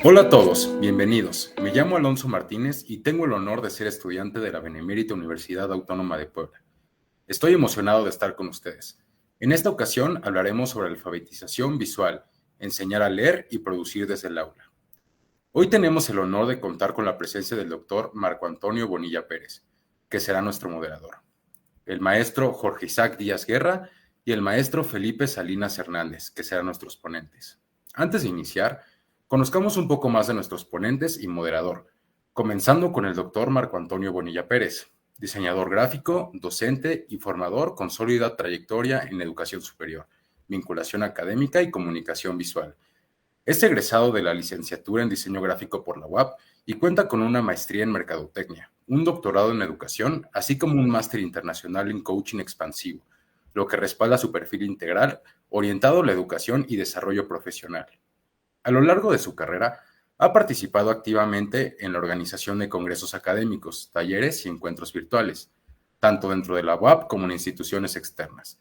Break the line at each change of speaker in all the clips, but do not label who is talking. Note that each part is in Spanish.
Hola a todos, bienvenidos. Me llamo Alonso Martínez y tengo el honor de ser estudiante de la Benemérita Universidad Autónoma de Puebla. Estoy emocionado de estar con ustedes. En esta ocasión hablaremos sobre alfabetización visual, enseñar a leer y producir desde el aula. Hoy tenemos el honor de contar con la presencia del doctor Marco Antonio Bonilla Pérez, que será nuestro moderador, el maestro Jorge Isaac Díaz Guerra y el maestro Felipe Salinas Hernández, que serán nuestros ponentes. Antes de iniciar, conozcamos un poco más de nuestros ponentes y moderador, comenzando con el doctor Marco Antonio Bonilla Pérez, diseñador gráfico, docente y formador con sólida trayectoria en educación superior, vinculación académica y comunicación visual. Es egresado de la licenciatura en diseño gráfico por la UAP y cuenta con una maestría en mercadotecnia, un doctorado en educación, así como un máster internacional en coaching expansivo, lo que respalda su perfil integral orientado a la educación y desarrollo profesional. A lo largo de su carrera, ha participado activamente en la organización de congresos académicos, talleres y encuentros virtuales, tanto dentro de la UAP como en instituciones externas,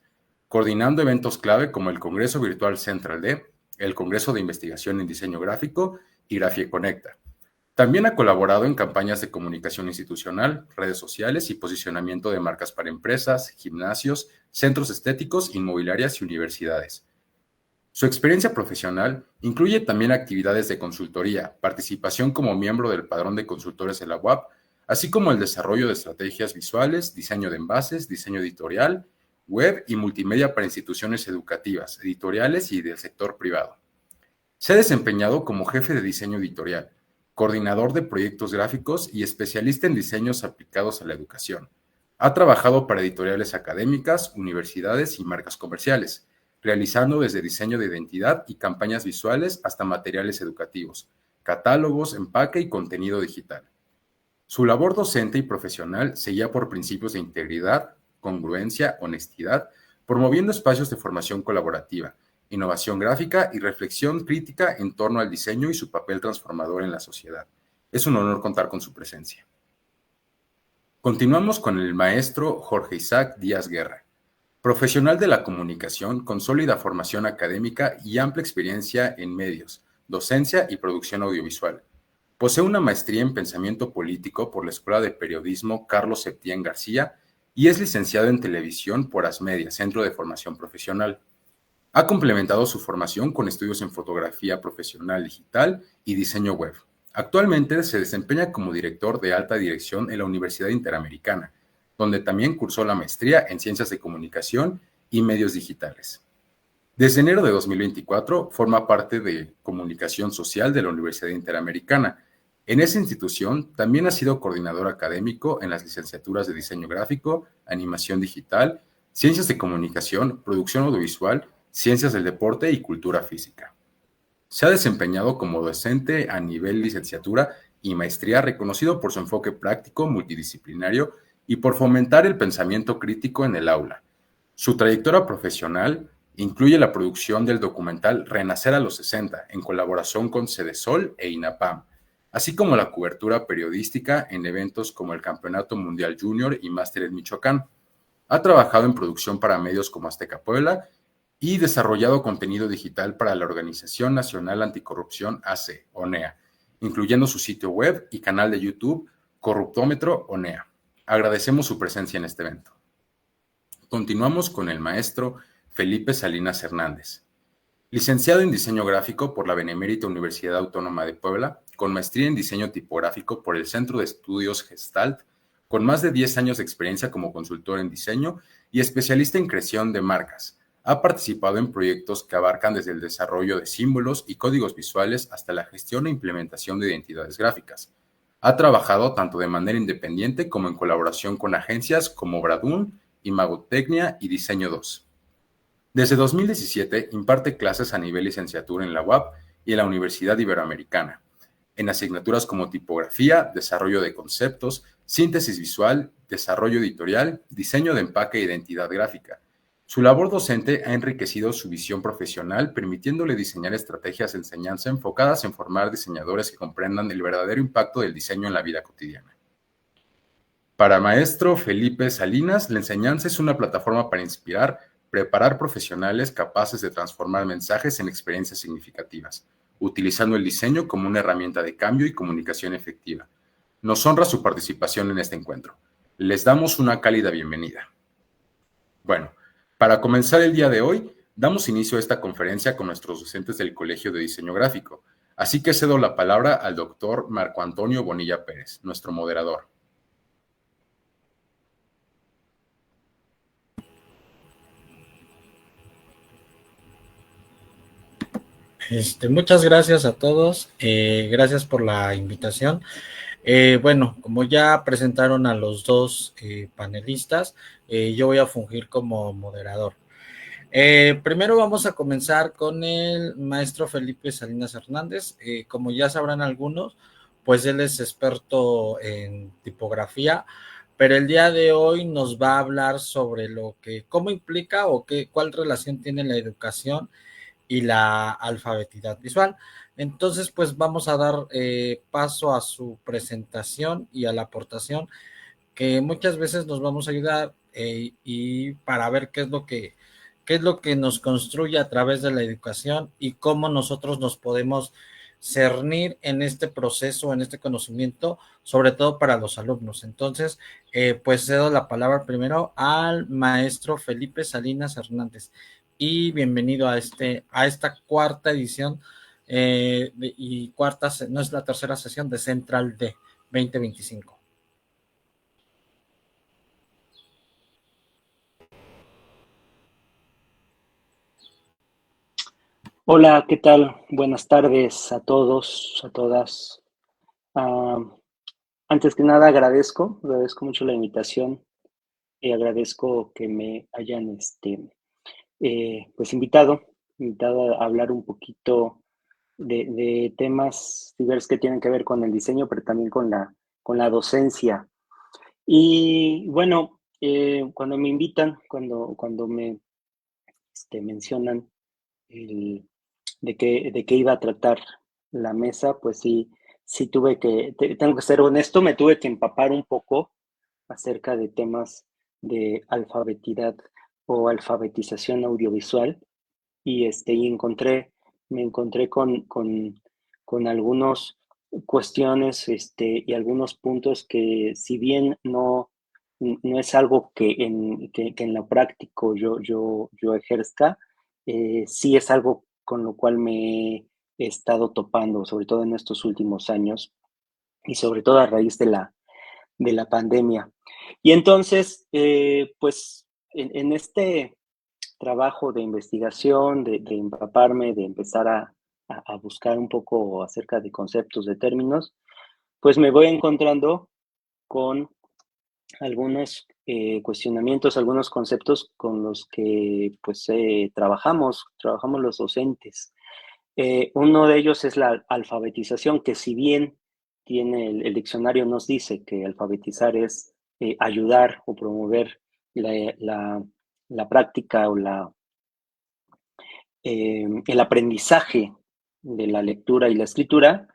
coordinando eventos clave como el Congreso Virtual Central D, el Congreso de Investigación en Diseño Gráfico y Grafie Conecta. También ha colaborado en campañas de comunicación institucional, redes sociales y posicionamiento de marcas para empresas, gimnasios, centros estéticos, inmobiliarias y universidades. Su experiencia profesional incluye también actividades de consultoría, participación como miembro del Padrón de Consultores de la UAP, así como el desarrollo de estrategias visuales, diseño de envases, diseño editorial, web y multimedia para instituciones educativas, editoriales y del sector privado. Se ha desempeñado como jefe de diseño editorial, coordinador de proyectos gráficos y especialista en diseños aplicados a la educación. Ha trabajado para editoriales académicas, universidades y marcas comerciales, realizando desde diseño de identidad y campañas visuales hasta materiales educativos, catálogos, empaque y contenido digital. Su labor docente y profesional se guía por principios de integridad, congruencia, honestidad, promoviendo espacios de formación colaborativa, innovación gráfica y reflexión crítica en torno al diseño y su papel transformador en la sociedad. Es un honor contar con su presencia. Continuamos con el maestro Jorge Isaac Díaz Guerra, profesional de la comunicación con sólida formación académica y amplia experiencia en medios, docencia y producción audiovisual. Posee una maestría en pensamiento político por la Escuela de Periodismo Carlos Septién García y es licenciado en televisión por Asmedia, Centro de Formación Profesional. Ha complementado su formación con estudios en fotografía profesional digital y diseño web. Actualmente se desempeña como director de alta dirección en la Universidad Interamericana, donde también cursó la maestría en Ciencias de Comunicación y Medios Digitales. Desde enero de 2024 forma parte de Comunicación Social de la Universidad Interamericana. En esa institución también ha sido coordinador académico en las licenciaturas de Diseño Gráfico, Animación Digital, Ciencias de Comunicación, Producción Audiovisual, Ciencias del Deporte y Cultura Física. Se ha desempeñado como docente a nivel licenciatura y maestría, reconocido por su enfoque práctico, multidisciplinario y por fomentar el pensamiento crítico en el aula. Su trayectoria profesional incluye la producción del documental Renacer a los 60, en colaboración con Cedesol e INAPAM, así como la cobertura periodística en eventos como el Campeonato Mundial Junior y Máster en Michoacán. Ha trabajado en producción para medios como Azteca Puebla y desarrollado contenido digital para la Organización Nacional Anticorrupción AC, ONEA, incluyendo su sitio web y canal de YouTube Corruptómetro ONEA. Agradecemos su presencia en este evento. Continuamos con el maestro Felipe Salinas Hernández, licenciado en diseño gráfico por la Benemérita Universidad Autónoma de Puebla, con maestría en diseño tipográfico por el Centro de Estudios Gestalt, con más de 10 años de experiencia como consultor en diseño y especialista en creación de marcas. Ha participado en proyectos que abarcan desde el desarrollo de símbolos y códigos visuales hasta la gestión e implementación de identidades gráficas. Ha trabajado tanto de manera independiente como en colaboración con agencias como Bradun, Imagotecnia y Diseño 2. Desde 2017 imparte clases a nivel licenciatura en la UAP y en la Universidad Iberoamericana, en asignaturas como tipografía, desarrollo de conceptos, síntesis visual, desarrollo editorial, diseño de empaque e identidad gráfica. Su labor docente ha enriquecido su visión profesional, permitiéndole diseñar estrategias de enseñanza enfocadas en formar diseñadores que comprendan el verdadero impacto del diseño en la vida cotidiana. Para maestro Felipe Salinas, la enseñanza es una plataforma para inspirar, preparar profesionales capaces de transformar mensajes en experiencias significativas. utilizando el diseño como una herramienta de cambio y comunicación efectiva. Nos honra su participación en este encuentro. Les damos una cálida bienvenida. Bueno, para comenzar el día de hoy, damos inicio a esta conferencia con nuestros docentes del Colegio de Diseño Gráfico. Así que cedo la palabra al doctor Marco Antonio Bonilla Pérez, nuestro moderador.
Muchas gracias a todos, gracias por la invitación. Bueno, como ya presentaron a los dos panelistas, yo voy a fungir como moderador. Primero vamos a comenzar con el maestro Felipe Salinas Hernández. Como ya sabrán algunos, pues él es experto en tipografía, pero el día de hoy nos va a hablar sobre cómo implica o cuál relación tiene la educación y la alfabetidad visual. Entonces, pues vamos a dar paso a su presentación y a la aportación que muchas veces nos vamos a ayudar y para ver qué es lo que nos construye a través de la educación y cómo nosotros nos podemos cernir en este proceso, en este conocimiento, sobre todo para los alumnos. Entonces, pues cedo la palabra primero al maestro Felipe Salinas Hernández y bienvenido a esta cuarta edición y no es la tercera sesión de Central D 2025.
Hola, ¿qué tal? Buenas tardes a todos, a todas. Ah, Antes que nada, agradezco mucho la invitación y agradezco que me hayan pues invitado a hablar un poquito de temas diversos que tienen que ver con el diseño, pero también con la docencia. Y bueno, cuando me invitan, cuando me mencionan el de qué iba a tratar la mesa, pues sí tengo que ser honesto, me tuve que empapar un poco acerca de temas de alfabetidad o alfabetización audiovisual y me encontré con algunas cuestiones y algunos puntos que si bien no es algo que en lo práctico yo ejerzca, sí es algo con lo cual me he estado topando, sobre todo en estos últimos años y sobre todo a raíz de la pandemia. Y entonces, pues en este trabajo de investigación, de empaparme, de empezar a buscar un poco acerca de conceptos, de términos, pues me voy encontrando con algunos cuestionamientos, algunos conceptos con los que pues trabajamos los docentes. Uno de ellos es la alfabetización, que si bien tiene el diccionario nos dice que alfabetizar es ayudar o promover la práctica o el aprendizaje de la lectura y la escritura,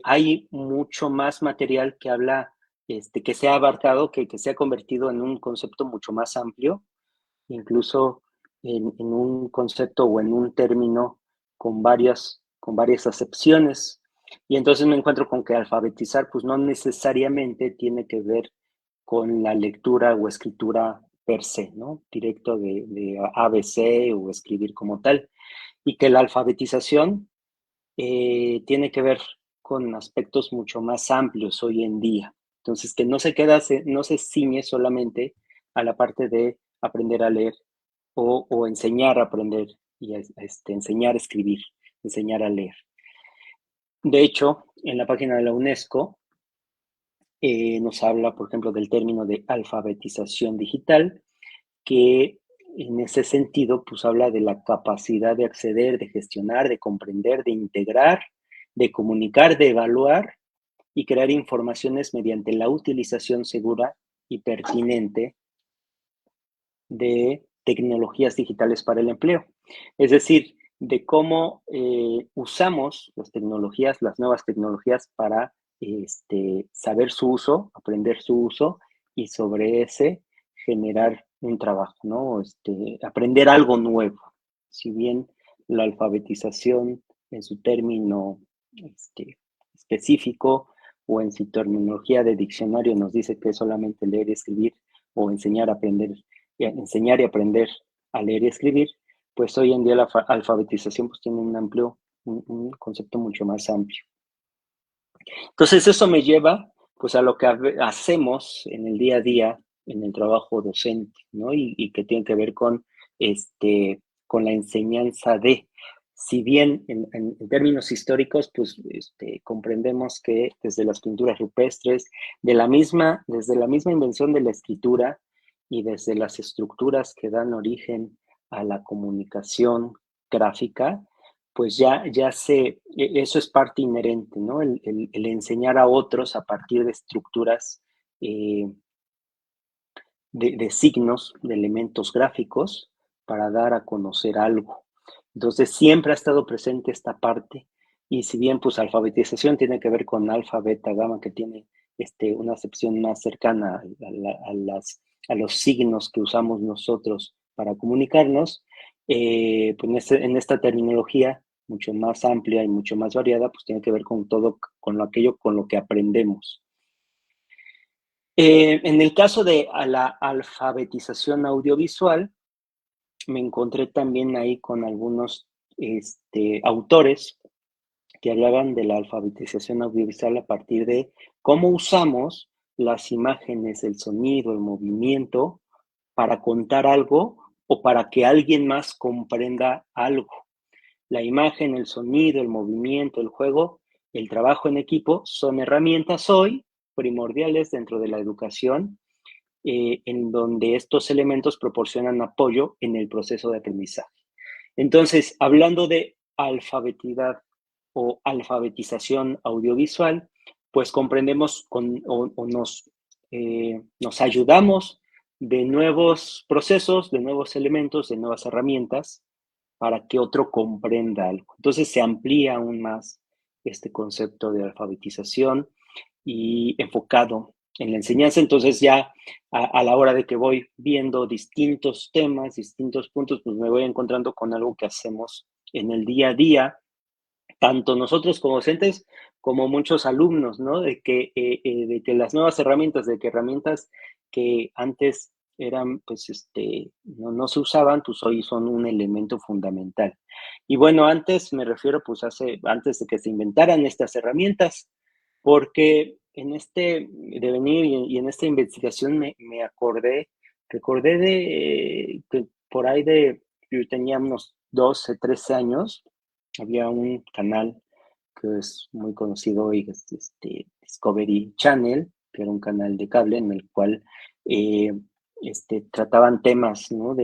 hay mucho más material que habla, que se ha abarcado, que se ha convertido en un concepto mucho más amplio, incluso en un concepto o en un término con varias acepciones. Y entonces me encuentro con que alfabetizar, pues no necesariamente tiene que ver con la lectura o escritura per se, ¿no? Directo de ABC o escribir como tal. Y que la alfabetización tiene que ver con aspectos mucho más amplios hoy en día. Entonces, que no se ciñe solamente a la parte de aprender a leer o enseñar a aprender y enseñar a escribir, enseñar a leer. De hecho, en la página de la UNESCO nos habla, por ejemplo, del término de alfabetización digital, que en ese sentido, pues habla de la capacidad de acceder, de gestionar, de comprender, de integrar, de comunicar, de evaluar y crear informaciones mediante la utilización segura y pertinente de tecnologías digitales para el empleo. Es decir, de cómo usamos las nuevas tecnologías para saber su uso, aprender su uso y sobre ese generar un trabajo, ¿no? Aprender algo nuevo. Si bien la alfabetización en su término específico o en su terminología de diccionario nos dice que es solamente leer y escribir o enseñar y aprender a leer y escribir, pues hoy en día la alfabetización pues tiene un concepto mucho más amplio. Entonces eso me lleva pues a lo que hacemos en el día a día en el trabajo docente, ¿no? Y que tiene que ver con la enseñanza de, si bien en términos históricos, pues comprendemos que desde las pinturas rupestres, desde la misma invención de la escritura y desde las estructuras que dan origen a la comunicación gráfica, pues eso es parte inherente, ¿no? El enseñar a otros a partir de estructuras de signos, de elementos gráficos, para dar a conocer algo. Entonces, siempre ha estado presente esta parte, y si bien, pues, alfabetización tiene que ver con alfa, beta, gamma, que tiene una acepción más cercana a los signos que usamos nosotros para comunicarnos, pues en esta terminología mucho más amplia y mucho más variada, pues tiene que ver con todo, con lo que aprendemos. En el caso de la alfabetización audiovisual, me encontré también ahí con algunos autores que hablaban de la alfabetización audiovisual a partir de cómo usamos las imágenes, el sonido, el movimiento para contar algo o para que alguien más comprenda algo. La imagen, el sonido, el movimiento, el juego, el trabajo en equipo son herramientas hoy primordiales dentro de la educación, en donde estos elementos proporcionan apoyo en el proceso de aprendizaje. Entonces, hablando de alfabetidad o alfabetización audiovisual, pues comprendemos nos ayudamos de nuevos procesos, de nuevos elementos, de nuevas herramientas para que otro comprenda algo. Entonces se amplía aún más este concepto de alfabetización y enfocado en la enseñanza. Entonces ya a la hora de que voy viendo distintos temas, distintos puntos, pues me voy encontrando con algo que hacemos en el día a día, tanto nosotros como docentes, como muchos alumnos, ¿no? De que las nuevas herramientas, herramientas que antes eran, pues, no se usaban, pues hoy son un elemento fundamental. Y bueno, antes me refiero, pues, antes de que se inventaran estas herramientas, porque en este devenir y en esta investigación recordé de que por ahí yo tenía unos 12, 13 años, había un canal que es muy conocido hoy, Discovery Channel, que era un canal de cable en el cual trataban temas, ¿no?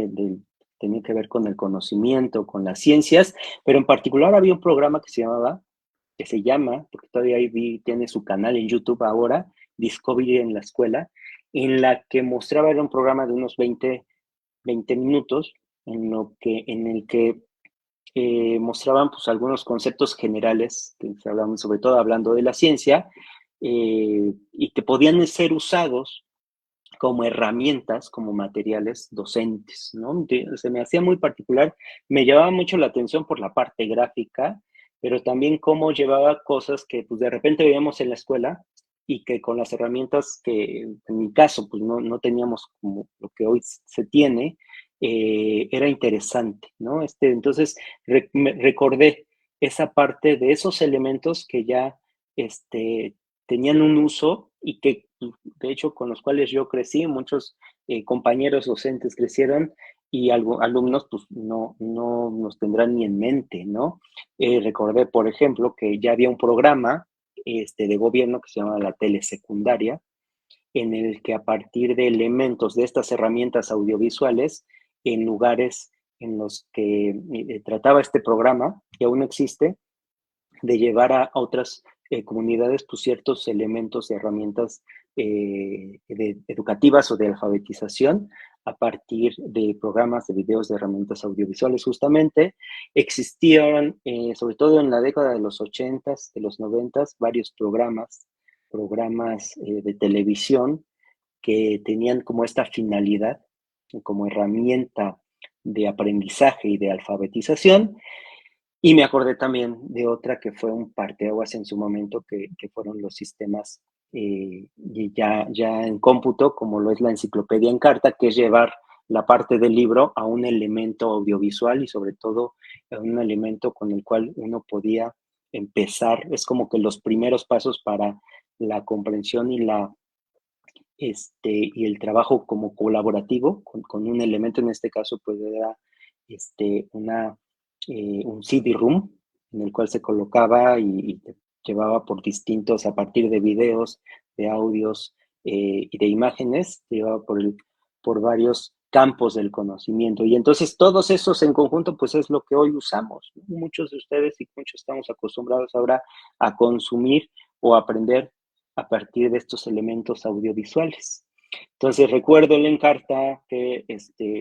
Tenía que ver con el conocimiento, con las ciencias, pero en particular había un programa que se llama, porque todavía tiene su canal en YouTube ahora, Discovery en la escuela, en la que mostraba, era un programa de unos 20 minutos, en el que mostraban pues algunos conceptos generales que se hablaban, sobre todo hablando de la ciencia, y que podían ser usados como herramientas, como materiales docentes, ¿no? Se me hacía muy particular, me llamaba mucho la atención por la parte gráfica, pero también cómo llevaba cosas que pues de repente veíamos en la escuela y que con las herramientas que en mi caso pues no teníamos como lo que hoy se tiene, era interesante, ¿no? Entonces recordé esa parte de esos elementos que ya tenían un uso y que de hecho con los cuales yo crecí, muchos compañeros docentes crecieron y alumnos pues no nos tendrán ni en mente, ¿no? Recordé, por ejemplo, que ya había un programa de gobierno que se llama la telesecundaria, en el que a partir de elementos de estas herramientas audiovisuales, en lugares en los que trataba este programa, que aún existe, de llevar a otras comunidades pues, ciertos elementos de herramientas educativas o de alfabetización a partir de programas de videos de herramientas audiovisuales. Justamente existían, sobre todo en la década de los 80s, de los 90s, varios programas de televisión que tenían como esta finalidad, como herramienta de aprendizaje y de alfabetización. Y me acordé también de otra que fue un parteaguas en su momento, que fueron los sistemas ya en cómputo, como lo es la enciclopedia en carta, que es llevar la parte del libro a un elemento audiovisual y sobre todo a un elemento con el cual uno podía empezar. Es como que los primeros pasos para la comprensión y el trabajo como colaborativo con un elemento, en este caso pues era un CD-ROOM en el cual se colocaba y te llevaba por distintos, a partir de videos, de audios y de imágenes, te llevaba por varios campos del conocimiento. Y entonces todos esos en conjunto pues es lo que hoy usamos, ¿no? Muchos de ustedes y muchos estamos acostumbrados ahora a consumir o aprender a partir de estos elementos audiovisuales. Entonces recuerdo el Encarta que,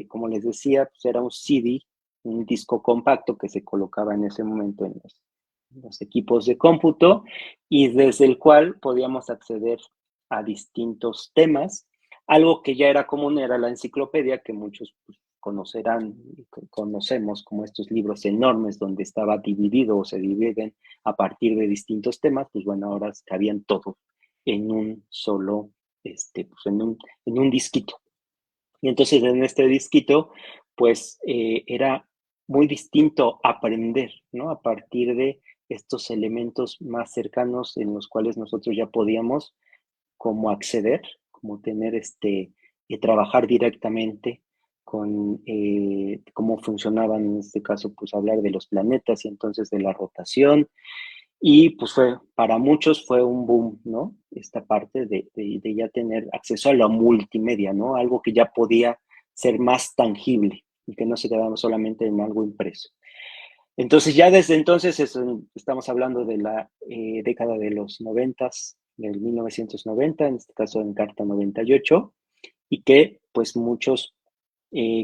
como les decía, pues era un CD, un disco compacto que se colocaba en ese momento en los equipos de cómputo y desde el cual podíamos acceder a distintos temas. Algo que ya era común era la enciclopedia, que muchos pues, conocerán y conocemos como estos libros enormes donde estaba dividido o se dividen a partir de distintos temas, pues bueno, ahora cabían todos en un solo, pues en un disquito. Y entonces en este disquito, pues era muy distinto aprender, ¿no? A partir de estos elementos más cercanos en los cuales nosotros ya podíamos como acceder, como tener trabajar directamente con cómo funcionaban, en este caso, pues hablar de los planetas y entonces de la rotación, y pues para muchos fue un boom, ¿no? Esta parte de ya tener acceso a la multimedia, ¿no? Algo que ya podía ser más tangible y que no se quedaba solamente en algo impreso. Entonces ya desde entonces estamos hablando de la década de los 90, del 1990, en este caso en Carta 98, y que pues muchos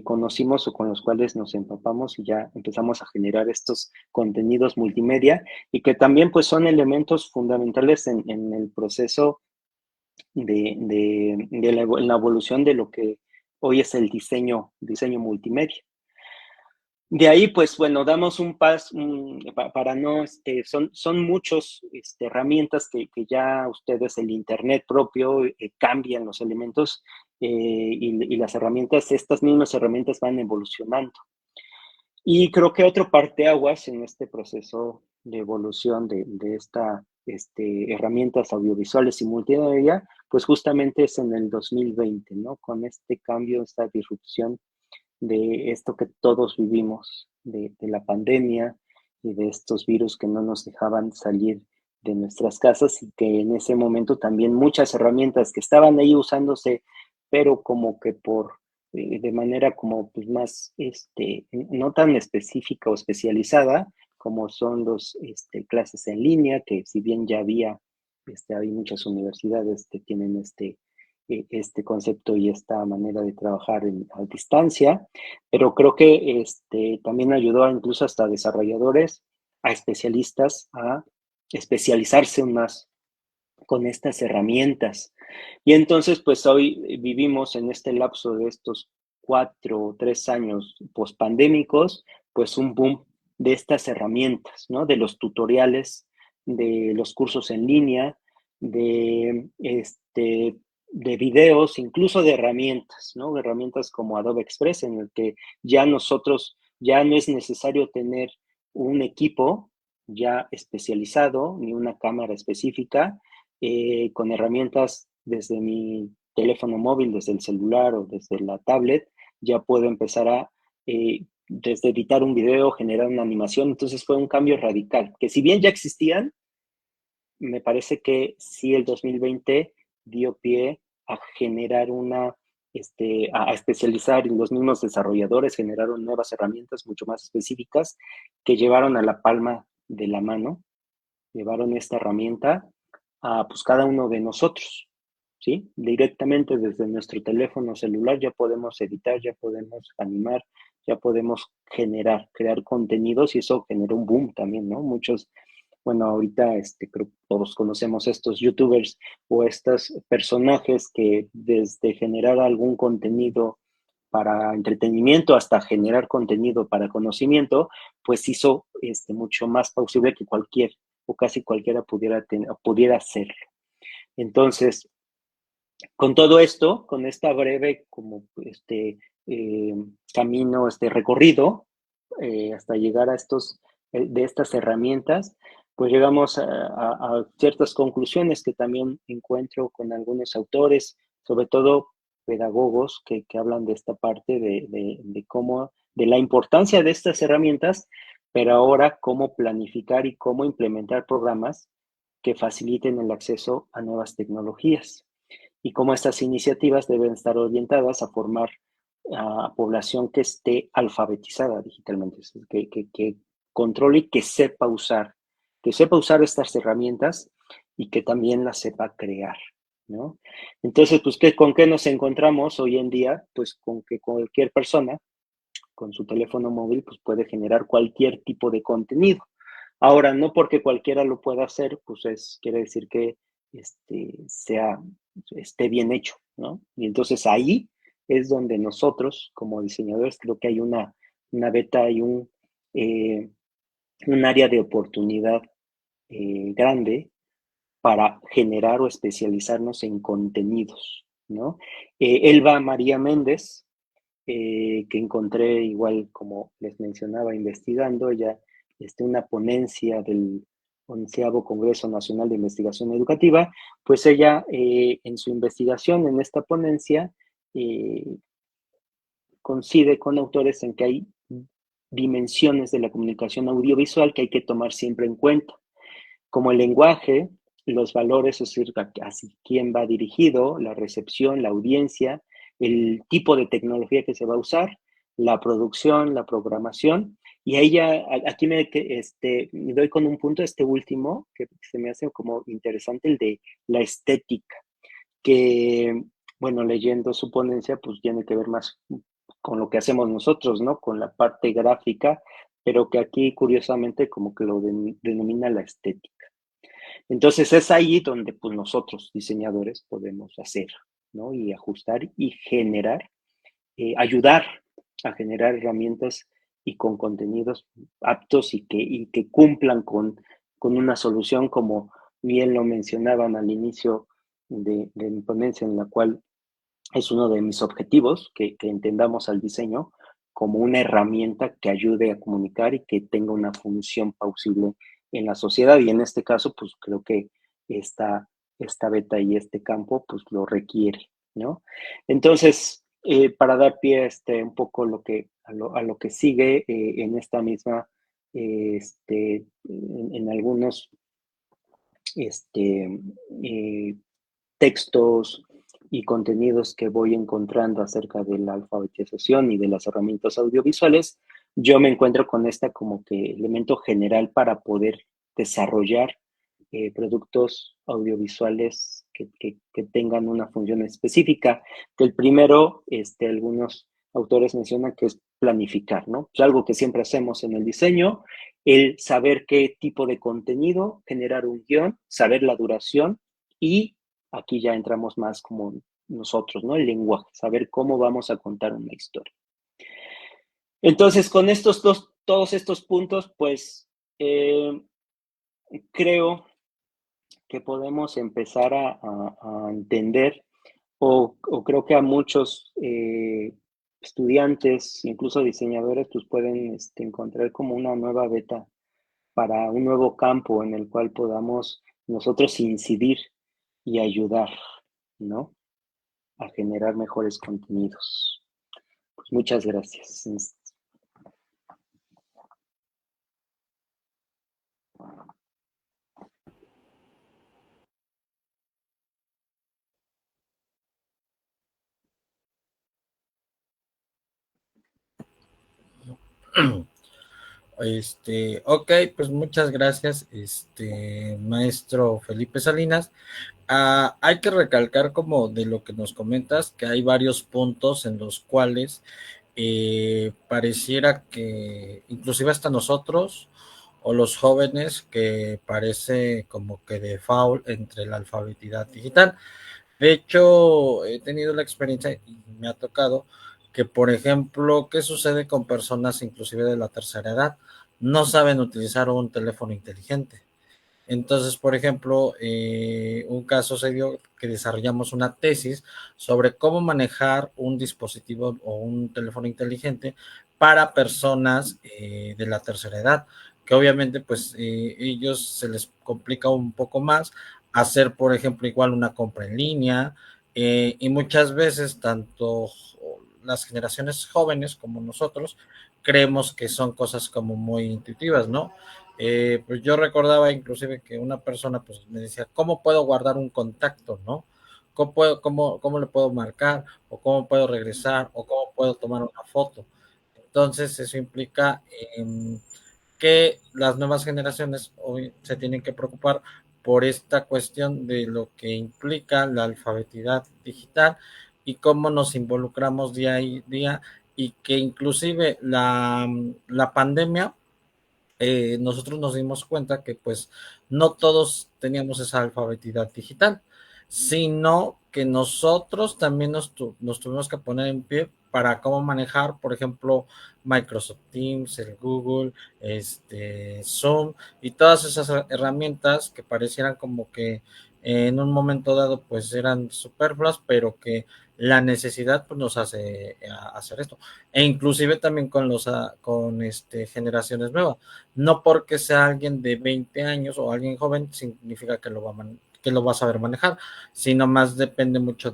conocimos o con los cuales nos empapamos y ya empezamos a generar estos contenidos multimedia y que también pues son elementos fundamentales en el proceso en la evolución de lo que hoy es el diseño multimedia. De ahí, pues bueno, damos un paso para no, son muchos herramientas que ya ustedes, el Internet propio, cambian los elementos y las herramientas, estas mismas herramientas van evolucionando. Y creo que otro parteaguas en este proceso de evolución de esta herramientas audiovisuales y multimedia, pues justamente es en el 2020, ¿no? Con este cambio, esta disrupción de esto que todos vivimos, de la pandemia y de estos virus que no nos dejaban salir de nuestras casas y que en ese momento también muchas herramientas que estaban ahí usándose, pero como que de manera como pues más, no tan específica o especializada, como son los clases en línea, que si bien ya hay muchas universidades que tienen este concepto y esta manera de trabajar a distancia, pero creo que también ayudó incluso hasta a desarrolladores, a especialistas, a especializarse más con estas herramientas. Y entonces, pues hoy vivimos en este lapso de estos 4 o 3 años pospandémicos, pues un boom de estas herramientas, ¿no? De los tutoriales, de los cursos en línea, de videos, incluso de herramientas, ¿no? De herramientas como Adobe Express, en el que ya ya no es necesario tener un equipo ya especializado, ni una cámara específica, con herramientas desde mi teléfono móvil, desde el celular o desde la tablet, ya puedo empezar desde editar un video, generar una animación. Entonces fue un cambio radical, que si bien ya existían, me parece que sí el 2020 dio pie a generar a especializar en los mismos desarrolladores, generaron nuevas herramientas mucho más específicas que llevaron a la palma de la mano, llevaron esta herramienta a pues cada uno de nosotros, ¿sí? Directamente desde nuestro teléfono celular ya podemos editar, ya podemos animar, ya podemos crear contenidos y eso generó un boom también, ¿no? Bueno, ahorita creo que todos conocemos estos youtubers o estos personajes que desde generar algún contenido para entretenimiento hasta generar contenido para conocimiento, pues hizo mucho más posible que cualquier o casi cualquiera pudiera hacerlo. Entonces, con todo esto, con esta breve como camino, recorrido, hasta llegar a de estas herramientas, pues llegamos a ciertas conclusiones que también encuentro con algunos autores, sobre todo pedagogos que hablan de esta parte de cómo, de la importancia de estas herramientas, pero ahora cómo planificar y cómo implementar programas que faciliten el acceso a nuevas tecnologías y cómo estas iniciativas deben estar orientadas a formar a población que esté alfabetizada digitalmente, que controle y que sepa usar estas herramientas y que también las sepa crear, ¿no? Entonces, pues, ¿con qué nos encontramos hoy en día? Pues con que cualquier persona con su teléfono móvil pues puede generar cualquier tipo de contenido. Ahora, no porque cualquiera lo pueda hacer, pues quiere decir que esté bien hecho, ¿no? Y entonces ahí es donde nosotros, como diseñadores, creo que hay una beta y un área de oportunidad grande para generar o especializarnos en contenidos, ¿no? Elba María Méndez, que encontré igual, como les mencionaba, investigando ya una ponencia del 11º Congreso Nacional de Investigación Educativa, pues ella en su investigación en esta ponencia coincide con autores en que hay dimensiones de la comunicación audiovisual que hay que tomar siempre en cuenta, como el lenguaje, los valores, es decir, hacia quién va dirigido, la recepción, la audiencia, el tipo de tecnología que se va a usar, la producción, la programación. Y ahí ya, aquí me doy con un punto, último, que se me hace como interesante, el de la estética, que, bueno, leyendo su ponencia, pues tiene que ver más con lo que hacemos nosotros, ¿no? Con la parte gráfica, pero que aquí, curiosamente, como que lo denomina la estética. Entonces es ahí donde pues nosotros diseñadores podemos hacer, ¿no? Y ajustar y generar, ayudar a generar herramientas y con contenidos aptos y que cumplan con una solución, como bien lo mencionaban al inicio de mi ponencia, en la cual es uno de mis objetivos, que entendamos al diseño como una herramienta que ayude a comunicar y que tenga una función plausible en la sociedad. Y en este caso, pues creo que esta beta y este campo, pues lo requiere, ¿no? Entonces, para dar pie un poco a lo que sigue en esta misma, en algunos textos y contenidos que voy encontrando acerca de la alfabetización y de las herramientas audiovisuales, yo me encuentro con esta como que elemento general para poder desarrollar productos audiovisuales que tengan una función específica. Que el primero, algunos autores mencionan que es planificar, ¿no? Es algo que siempre hacemos en el diseño, el saber qué tipo de contenido, generar un guión, saber la duración y aquí ya entramos más como nosotros, ¿no? El lenguaje, saber cómo vamos a contar una historia. Entonces, con todos estos puntos, pues creo que podemos empezar a entender, o creo que a muchos estudiantes, incluso diseñadores, pues pueden encontrar como una nueva beta para un nuevo campo en el cual podamos nosotros incidir y ayudar, ¿no? A generar mejores contenidos. Pues muchas gracias.
Ok, pues muchas gracias, maestro Felipe Salinas. Hay que recalcar, como de lo que nos comentas, que hay varios puntos en los cuales pareciera que inclusive hasta nosotros o los jóvenes, que parece como que de foul entre la alfabetización digital. De hecho, he tenido la experiencia y me ha tocado que, por ejemplo, ¿qué sucede con personas inclusive de la tercera edad? No saben utilizar un teléfono inteligente. Entonces, por ejemplo, un caso se dio que desarrollamos una tesis sobre cómo manejar un dispositivo o un teléfono inteligente para personas de la tercera edad, que obviamente pues ellos se les complica un poco más hacer, por ejemplo, igual una compra en línea, y muchas veces tanto las generaciones jóvenes como nosotros creemos que son cosas como muy intuitivas, ¿no? Pues yo recordaba inclusive que una persona pues me decía, ¿cómo puedo guardar un contacto, no? ¿Cómo le puedo marcar? ¿O cómo puedo regresar? ¿O cómo puedo tomar una foto? Entonces eso implica que las nuevas generaciones hoy se tienen que preocupar por esta cuestión de lo que implica la alfabetidad digital y cómo nos involucramos día a día, y que inclusive la pandemia, nosotros nos dimos cuenta que pues no todos teníamos esa alfabetidad digital, sino que nosotros también nos tuvimos que poner en pie para cómo manejar, por ejemplo, Microsoft Teams, el Google, Zoom y todas esas herramientas que parecieran como que en un momento dado pues eran superfluas, pero que la necesidad pues nos hace hacer esto. E inclusive también con generaciones nuevas. No porque sea alguien de 20 años o alguien joven significa que que lo va a saber manejar, sino más depende mucho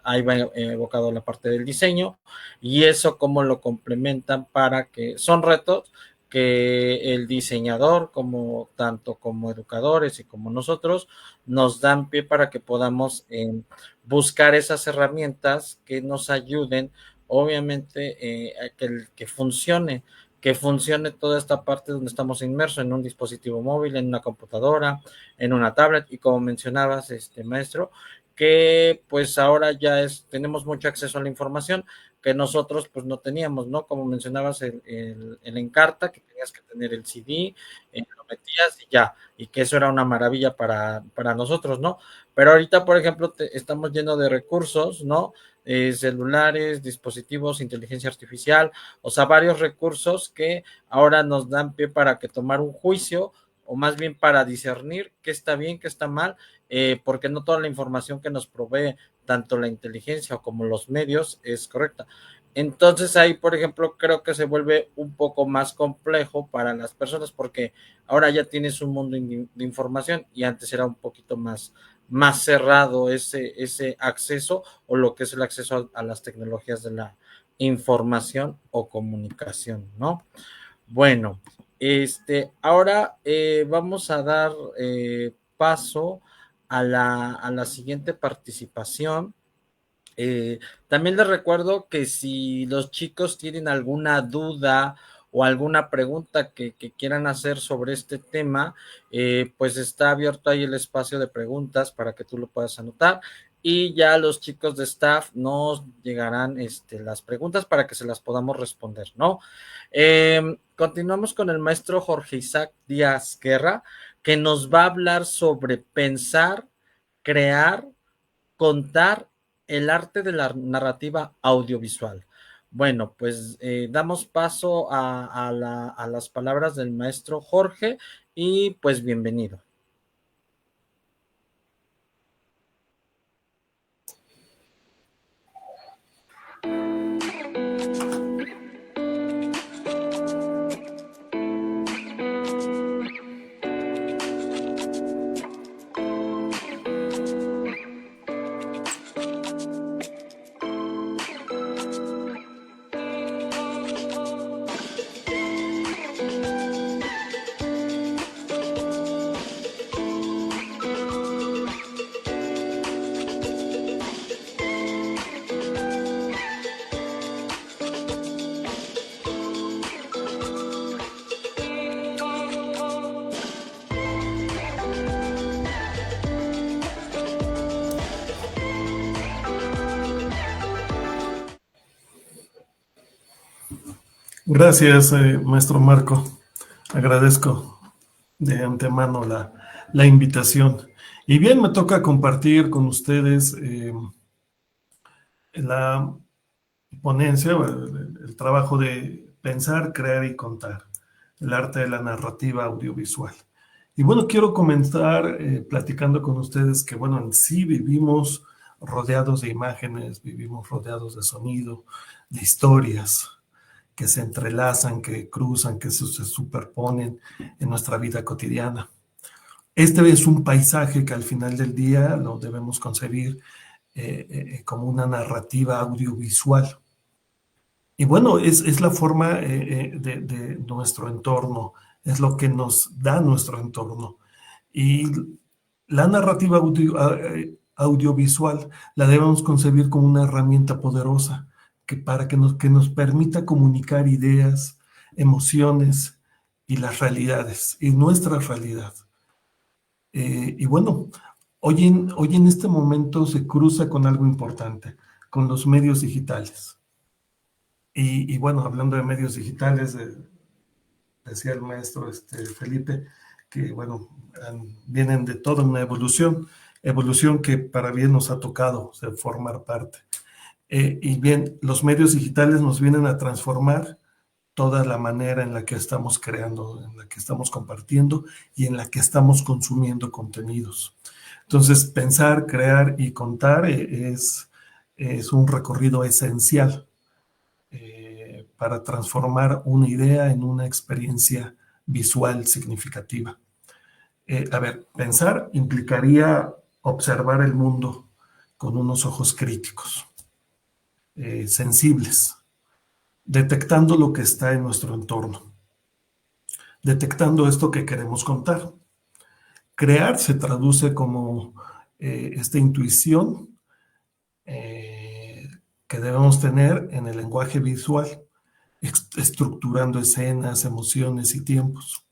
ahí va evocado la parte del diseño, y eso cómo lo complementan para que son retos que el diseñador, como tanto como educadores y como nosotros, nos dan pie para que podamos buscar esas herramientas que nos ayuden, obviamente, a que funcione toda esta parte donde estamos inmersos en un dispositivo móvil, en una computadora, en una tablet, y como mencionabas, maestro, que pues ahora tenemos mucho acceso a la información que nosotros pues no teníamos, ¿no? Como mencionabas el Encarta, que tenías que tener el CD, lo metías y ya, y que eso era una maravilla para nosotros, ¿no? Pero ahorita, por ejemplo, estamos llenos de recursos, ¿no? Celulares, dispositivos, inteligencia artificial, o sea, varios recursos que ahora nos dan pie para que tomar un juicio, o más bien para discernir qué está bien, qué está mal, porque no toda la información que nos provee tanto la inteligencia como los medios es correcta. Entonces ahí, por ejemplo, creo que se vuelve un poco más complejo para las personas, porque ahora ya tienes un mundo de información y antes era un poquito más cerrado ese acceso, o lo que es el acceso a las tecnologías de la información o comunicación, ¿no? Bueno, ahora vamos a dar paso a la siguiente participación. También les recuerdo que si los chicos tienen alguna duda o alguna pregunta que quieran hacer sobre este tema, pues está abierto ahí el espacio de preguntas para que tú lo puedas anotar, y ya los chicos de staff nos llegarán las preguntas para que se las podamos responder, ¿no? Continuamos con el maestro Jorge Isaac Díaz Guerra, que nos va a hablar sobre pensar, crear, contar el arte de la narrativa audiovisual. Bueno, pues damos paso a las palabras del maestro Jorge, y pues bienvenido.
Gracias, maestro Marco. Agradezco de antemano la invitación. Y bien, me toca compartir con ustedes ponencia, el trabajo de pensar, crear y contar, el arte de la narrativa audiovisual. Y bueno, quiero comenzar platicando con ustedes que, bueno, en sí vivimos rodeados de imágenes, vivimos rodeados de sonido, de historias que se entrelazan, que cruzan, que se superponen en nuestra vida cotidiana. Este es un paisaje que al final del día lo debemos concebir como una narrativa audiovisual. Y bueno, es la forma de nuestro entorno, es lo que nos da nuestro entorno. Y la narrativa audiovisual la debemos concebir como una herramienta poderosa para que nos permita comunicar ideas, emociones y las realidades, y nuestra realidad. Y bueno, hoy en este momento se cruza con algo importante, con los medios digitales. Y bueno, hablando de medios digitales, decía el maestro Felipe, que bueno, vienen de toda una evolución que para bien nos ha tocado formar parte. Y bien, los medios digitales nos vienen a transformar toda la manera en la que estamos creando, en la que estamos compartiendo y en la que estamos consumiendo contenidos. Entonces, pensar, crear y contar es un recorrido esencial para transformar una idea en una experiencia visual significativa. A ver, pensar implicaría observar el mundo con unos ojos críticos, sensibles, detectando lo que está en nuestro entorno, detectando esto que queremos contar. Crear se traduce como esta intuición que debemos tener en el lenguaje visual, estructurando escenas, emociones y tiempos.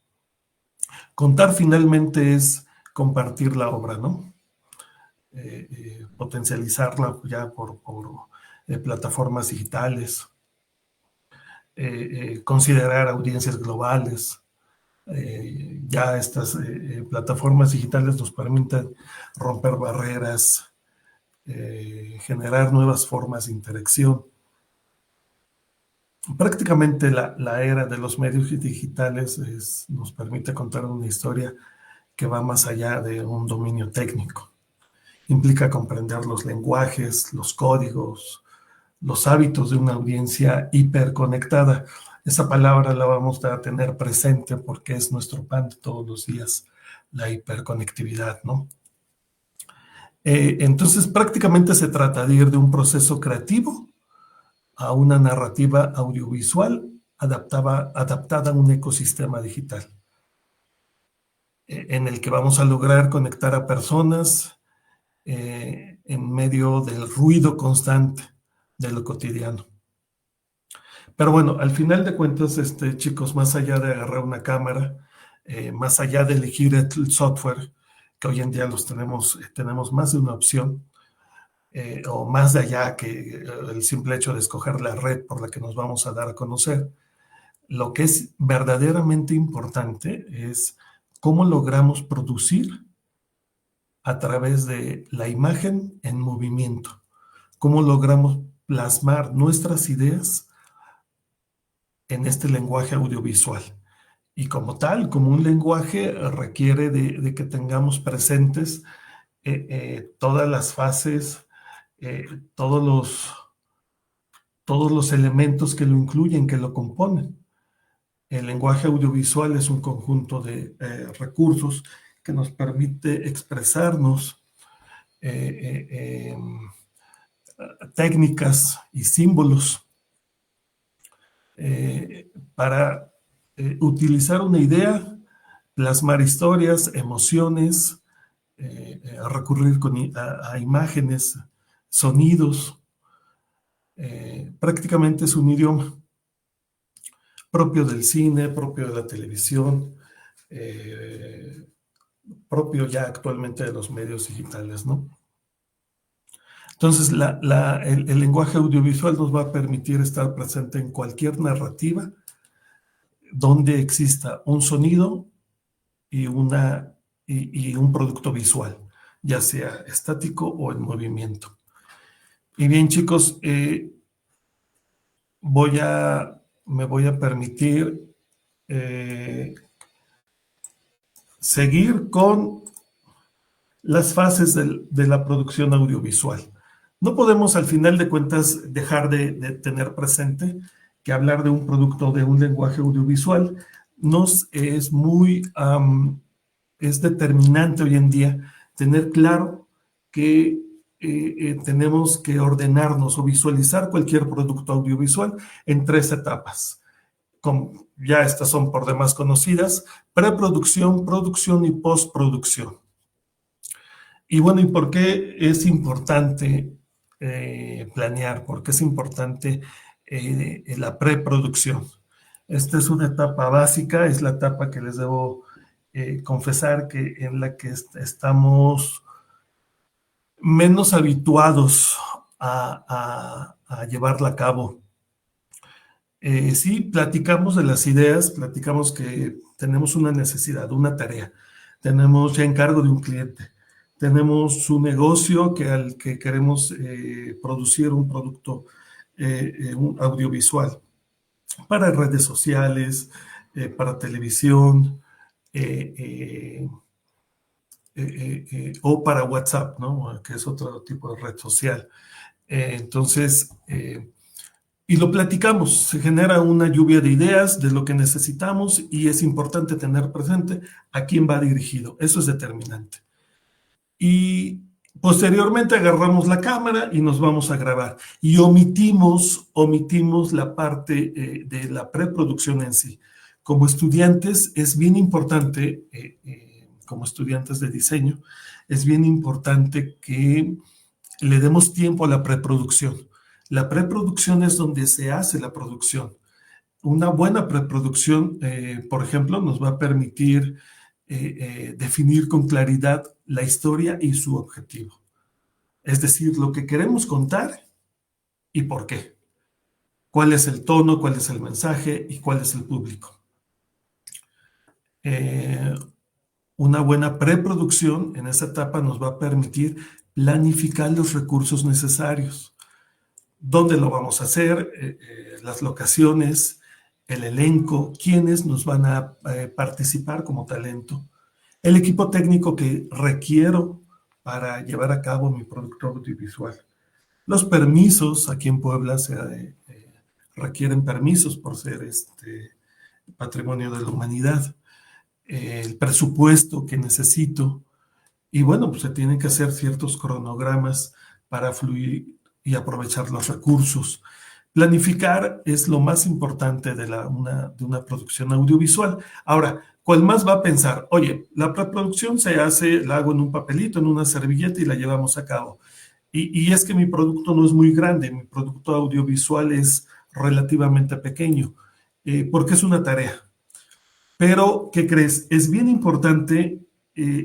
Contar finalmente es compartir la obra, ¿no? Potencializarla ya por plataformas digitales, considerar audiencias globales. Ya estas plataformas digitales nos permiten romper barreras, generar nuevas formas de interacción. Prácticamente la era de los medios digitales nos permite contar una historia que va más allá de un dominio técnico. Implica comprender los lenguajes, los códigos, los hábitos de una audiencia hiperconectada. Esa palabra la vamos a tener presente porque es nuestro pan de todos los días, la hiperconectividad, ¿no? Entonces, prácticamente se trata de ir de un proceso creativo a una narrativa audiovisual adaptada a un ecosistema digital, en el que vamos a lograr conectar a personas en medio del ruido constante de lo cotidiano. Pero bueno, al final de cuentas, chicos, más allá de agarrar una cámara, más allá de elegir el software, que hoy en día tenemos más de una opción, o más de allá que el simple hecho de escoger la red por la que nos vamos a dar a conocer, lo que es verdaderamente importante es cómo logramos producir a través de la imagen en movimiento, cómo logramos plasmar nuestras ideas en este lenguaje audiovisual. Y como tal, como un lenguaje, requiere de que tengamos presentes todas las fases, todos los elementos que lo incluyen, que lo componen. El lenguaje audiovisual es un conjunto de recursos que nos permite expresarnos, técnicas y símbolos para utilizar una idea, plasmar historias, emociones, recurrir a imágenes, sonidos. Prácticamente es un idioma propio del cine, propio de la televisión, propio ya actualmente de los medios digitales, ¿no? Entonces, el lenguaje audiovisual nos va a permitir estar presente en cualquier narrativa donde exista un sonido y un producto visual, ya sea estático o en movimiento. Y bien, chicos, me voy a permitir seguir con las fases de la producción audiovisual. No podemos, al final de cuentas, dejar de tener presente que hablar de un producto, de un lenguaje audiovisual, es determinante hoy en día tener claro que tenemos que ordenarnos o visualizar cualquier producto audiovisual en 3 etapas. Ya estas son por demás conocidas: preproducción, producción y postproducción. Y bueno, ¿y por qué es importante planear? ¿Por qué es importante la preproducción? Esta es una etapa básica, es la etapa que les debo confesar que en la que estamos menos habituados a llevarla a cabo. Sí, platicamos de las ideas, platicamos que tenemos una necesidad, una tarea, tenemos ya encargo de un cliente, tenemos un negocio al que queremos producir un producto un audiovisual para redes sociales, para televisión o para WhatsApp, ¿no? Que es otro tipo de red social. Entonces, y lo platicamos, se genera una lluvia de ideas de lo que necesitamos y es importante tener presente a quién va dirigido. Eso es determinante. Y posteriormente agarramos la cámara y nos vamos a grabar. Y omitimos la parte de la preproducción en sí. Como estudiantes es bien importante, como estudiantes de diseño, es bien importante que le demos tiempo a la preproducción. La preproducción es donde se hace la producción. Una buena preproducción, por ejemplo, nos va a permitir definir con claridad la historia y su objetivo. Es decir, lo que queremos contar y por qué. ¿Cuál es el tono, cuál es el mensaje y cuál es el público? Una buena preproducción en esa etapa nos va a permitir planificar los recursos necesarios. ¿Dónde lo vamos a hacer? Las locaciones, el elenco, quiénes nos van a participar como talento, el equipo técnico que requiero para llevar a cabo mi producto audiovisual. Los permisos, aquí en Puebla requieren permisos por ser patrimonio de la humanidad, el presupuesto que necesito, y bueno, pues se tienen que hacer ciertos cronogramas para fluir y aprovechar los recursos. Planificar es lo más importante de una producción audiovisual. Ahora, ¿cuál más va a pensar? Oye, la preproducción la hago en un papelito, en una servilleta y la llevamos a cabo. Y es que mi producto no es muy grande, mi producto audiovisual es relativamente pequeño, porque es una tarea. Pero, ¿qué crees? Es bien importante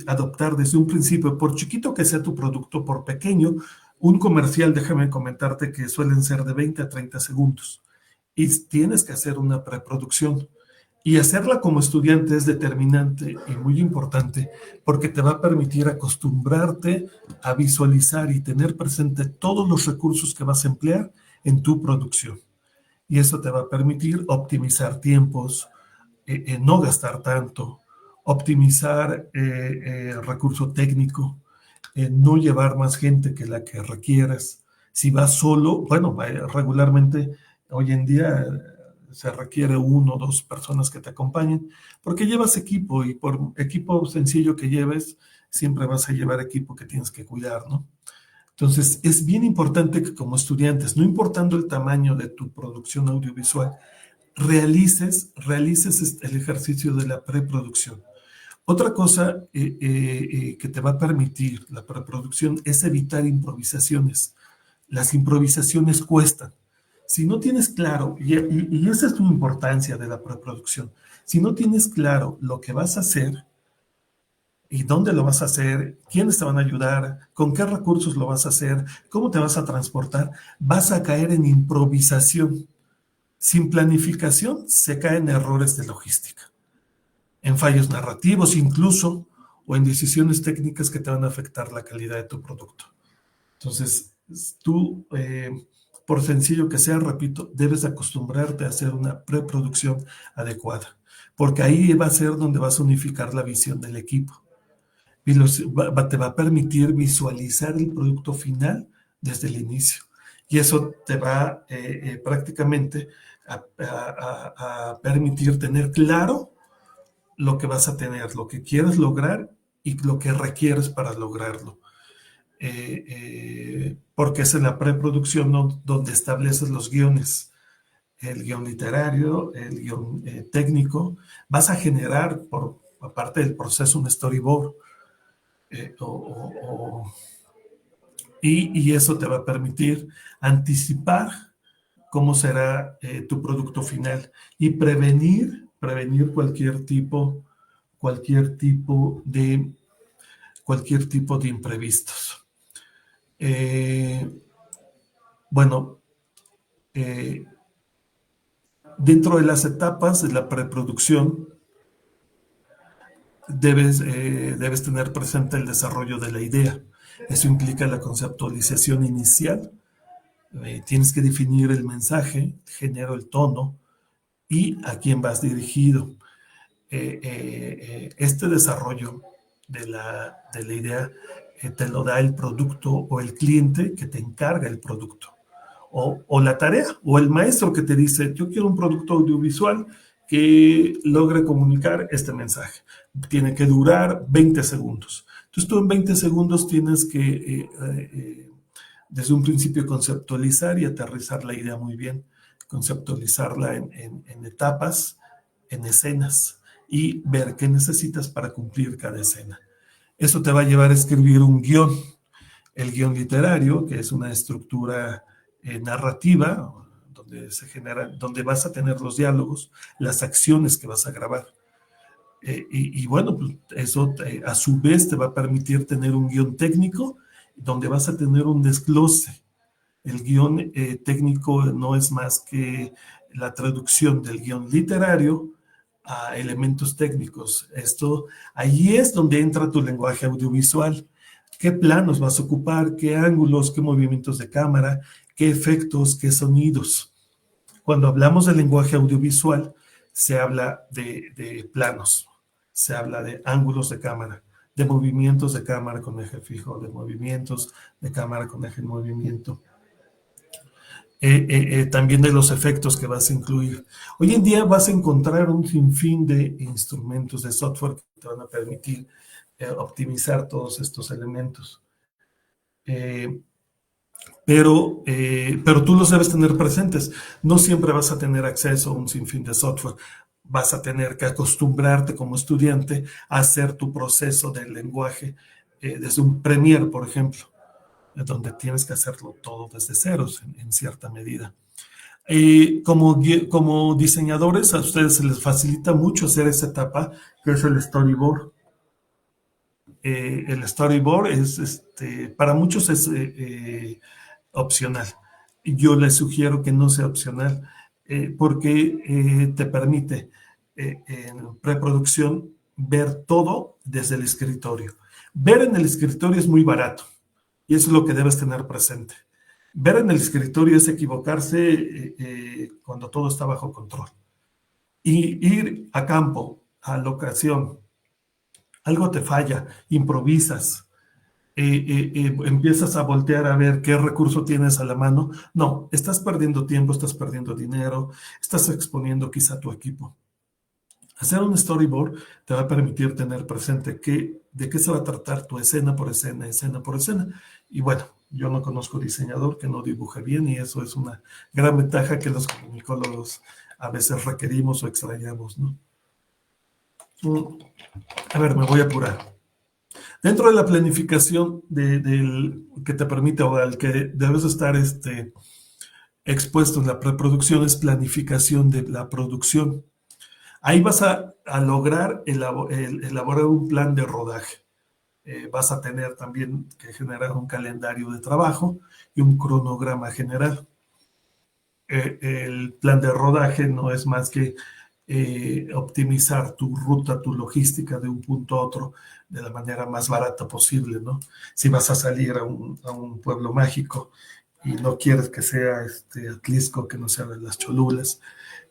adoptar desde un principio, por chiquito que sea tu producto, por pequeño, un comercial, déjame comentarte que suelen ser de 20 a 30 segundos y tienes que hacer una preproducción. Y hacerla como estudiante es determinante y muy importante porque te va a permitir acostumbrarte a visualizar y tener presente todos los recursos que vas a emplear en tu producción. Y eso te va a permitir optimizar tiempos, no gastar tanto, optimizar recurso técnico, no llevar más gente que la que requieras. Si vas solo, bueno, regularmente hoy en día se requiere 1 o 2 personas que te acompañen, porque llevas equipo y por equipo sencillo que lleves, siempre vas a llevar equipo que tienes que cuidar, ¿no? Entonces, es bien importante que como estudiantes, no importando el tamaño de tu producción audiovisual, realices el ejercicio de la preproducción. Otra cosa que te va a permitir la preproducción es evitar improvisaciones. Las improvisaciones cuestan. Si no tienes claro, y esa es tu importancia de la preproducción, si no tienes claro lo que vas a hacer y dónde lo vas a hacer, quiénes te van a ayudar, con qué recursos lo vas a hacer, cómo te vas a transportar, vas a caer en improvisación. Sin planificación se caen errores de logística, en fallos narrativos incluso, o en decisiones técnicas que te van a afectar la calidad de tu producto. Entonces, tú por sencillo que sea, repito, debes acostumbrarte a hacer una preproducción adecuada, porque ahí va a ser donde vas a unificar la visión del equipo. Y te va a permitir visualizar el producto final desde el inicio. Y eso te va prácticamente a permitir tener claro lo que vas a tener, lo que quieres lograr y lo que requieres para lograrlo. Porque es en la preproducción donde estableces los guiones, el guión literario, el guión técnico. Vas a generar, aparte del proceso, un storyboard. Y eso te va a permitir anticipar cómo será tu producto final y prevenir cualquier tipo de imprevistos. Bueno, dentro de las etapas de la preproducción, debes tener presente el desarrollo de la idea. Eso implica la conceptualización inicial. Tienes que definir el mensaje, el género, el tono y a quién vas dirigido. Este desarrollo de la idea te lo da el producto o el cliente que te encarga el producto. O la tarea, o el maestro que te dice, yo quiero un producto audiovisual que logre comunicar este mensaje. Tiene que durar 20 segundos. Entonces tú en 20 segundos tienes que, desde un principio, conceptualizar y aterrizar la idea muy bien, conceptualizarla en etapas, en escenas, y ver qué necesitas para cumplir cada escena. Eso te va a llevar a escribir un guión. El guión literario, que es una estructura narrativa, donde vas a tener los diálogos, las acciones que vas a grabar. Y bueno, pues eso a su vez te va a permitir tener un guión técnico, donde vas a tener un desglose. El guión técnico no es más que la traducción del guión literario a elementos técnicos. Ahí es donde entra tu lenguaje audiovisual. ¿Qué planos vas a ocupar? ¿Qué ángulos? ¿Qué movimientos de cámara? ¿Qué efectos? ¿Qué sonidos? Cuando hablamos de lenguaje audiovisual, se habla de planos, se habla de ángulos de cámara, de movimientos de cámara con eje fijo, de movimientos de cámara con eje en movimiento. También de los efectos que vas a incluir. Hoy en día vas a encontrar un sinfín de instrumentos de software que te van a permitir optimizar todos estos elementos. Pero tú los debes tener presentes. No siempre vas a tener acceso a un sinfín de software. Vas a tener que acostumbrarte como estudiante a hacer tu proceso del lenguaje desde un Premiere, por ejemplo, donde tienes que hacerlo todo desde ceros en cierta medida. Como diseñadores, a ustedes se les facilita mucho hacer esa etapa, que es el storyboard. El storyboard para muchos es opcional. Yo les sugiero que no sea opcional, porque te permite en preproducción ver todo desde el escritorio. Ver en el escritorio es muy barato, y eso es lo que debes tener presente. Ver en el escritorio es equivocarse cuando todo está bajo control. Y ir a campo, a locación, algo te falla, improvisas, empiezas a voltear a ver qué recurso tienes a la mano. No, estás perdiendo tiempo, estás perdiendo dinero, estás exponiendo quizá tu equipo. Hacer un storyboard te va a permitir tener presente de qué se va a tratar tu escena por escena, escena por escena. Y bueno, yo no conozco diseñador que no dibuje bien, y eso es una gran ventaja que los comunicólogos a veces requerimos o extrañamos, ¿no? A ver, me voy a apurar. Dentro de la planificación que te permite, o al que debes estar expuesto en la preproducción, es planificación de la producción. Ahí vas a lograr elaborar un plan de rodaje. Vas a tener también que generar un calendario de trabajo y un cronograma general. El plan de rodaje no es más que optimizar tu ruta, tu logística de un punto a otro de la manera más barata posible, ¿no? Si vas a salir a un pueblo mágico y no quieres que sea Atlisco, que no sea de las Cholulas,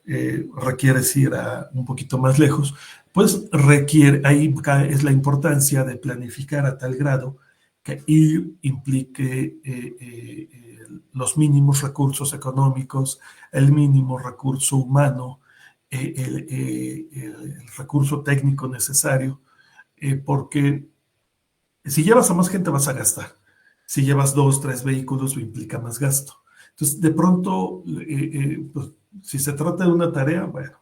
requieres ir un poquito más lejos, pues ahí es la importancia de planificar a tal grado que ir implique los mínimos recursos económicos, el mínimo recurso humano, el recurso técnico necesario, porque si llevas a más gente vas a gastar. Si llevas 2, 3 vehículos, implica más gasto. Entonces, de pronto, pues, si se trata de una tarea, bueno,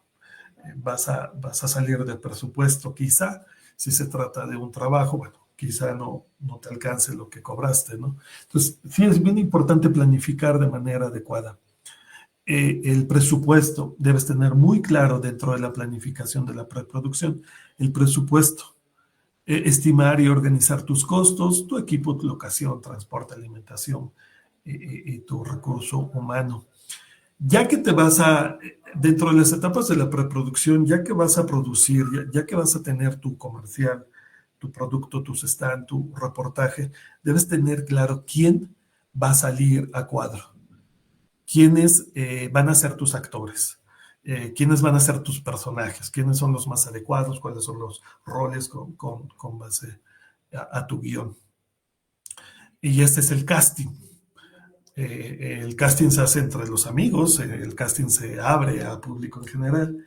vas a salir del presupuesto quizá. Si se trata de un trabajo, bueno, quizá no te alcance lo que cobraste, ¿no? Entonces, sí es bien importante planificar de manera adecuada. El presupuesto, debes tener muy claro dentro de la planificación de la preproducción, el presupuesto. Estimar y organizar tus costos, tu equipo, tu locación, transporte, alimentación y tu recurso humano. Ya que dentro de las etapas de la preproducción, ya que vas a producir, ya que vas a tener tu comercial, tu producto, tu stand, tu reportaje, debes tener claro quién va a salir a cuadro, quiénes van a ser tus actores, quiénes van a ser tus personajes, quiénes son los más adecuados, cuáles son los roles con base a tu guión. Y este es el casting. El casting se hace entre los amigos, el casting se abre a público en general.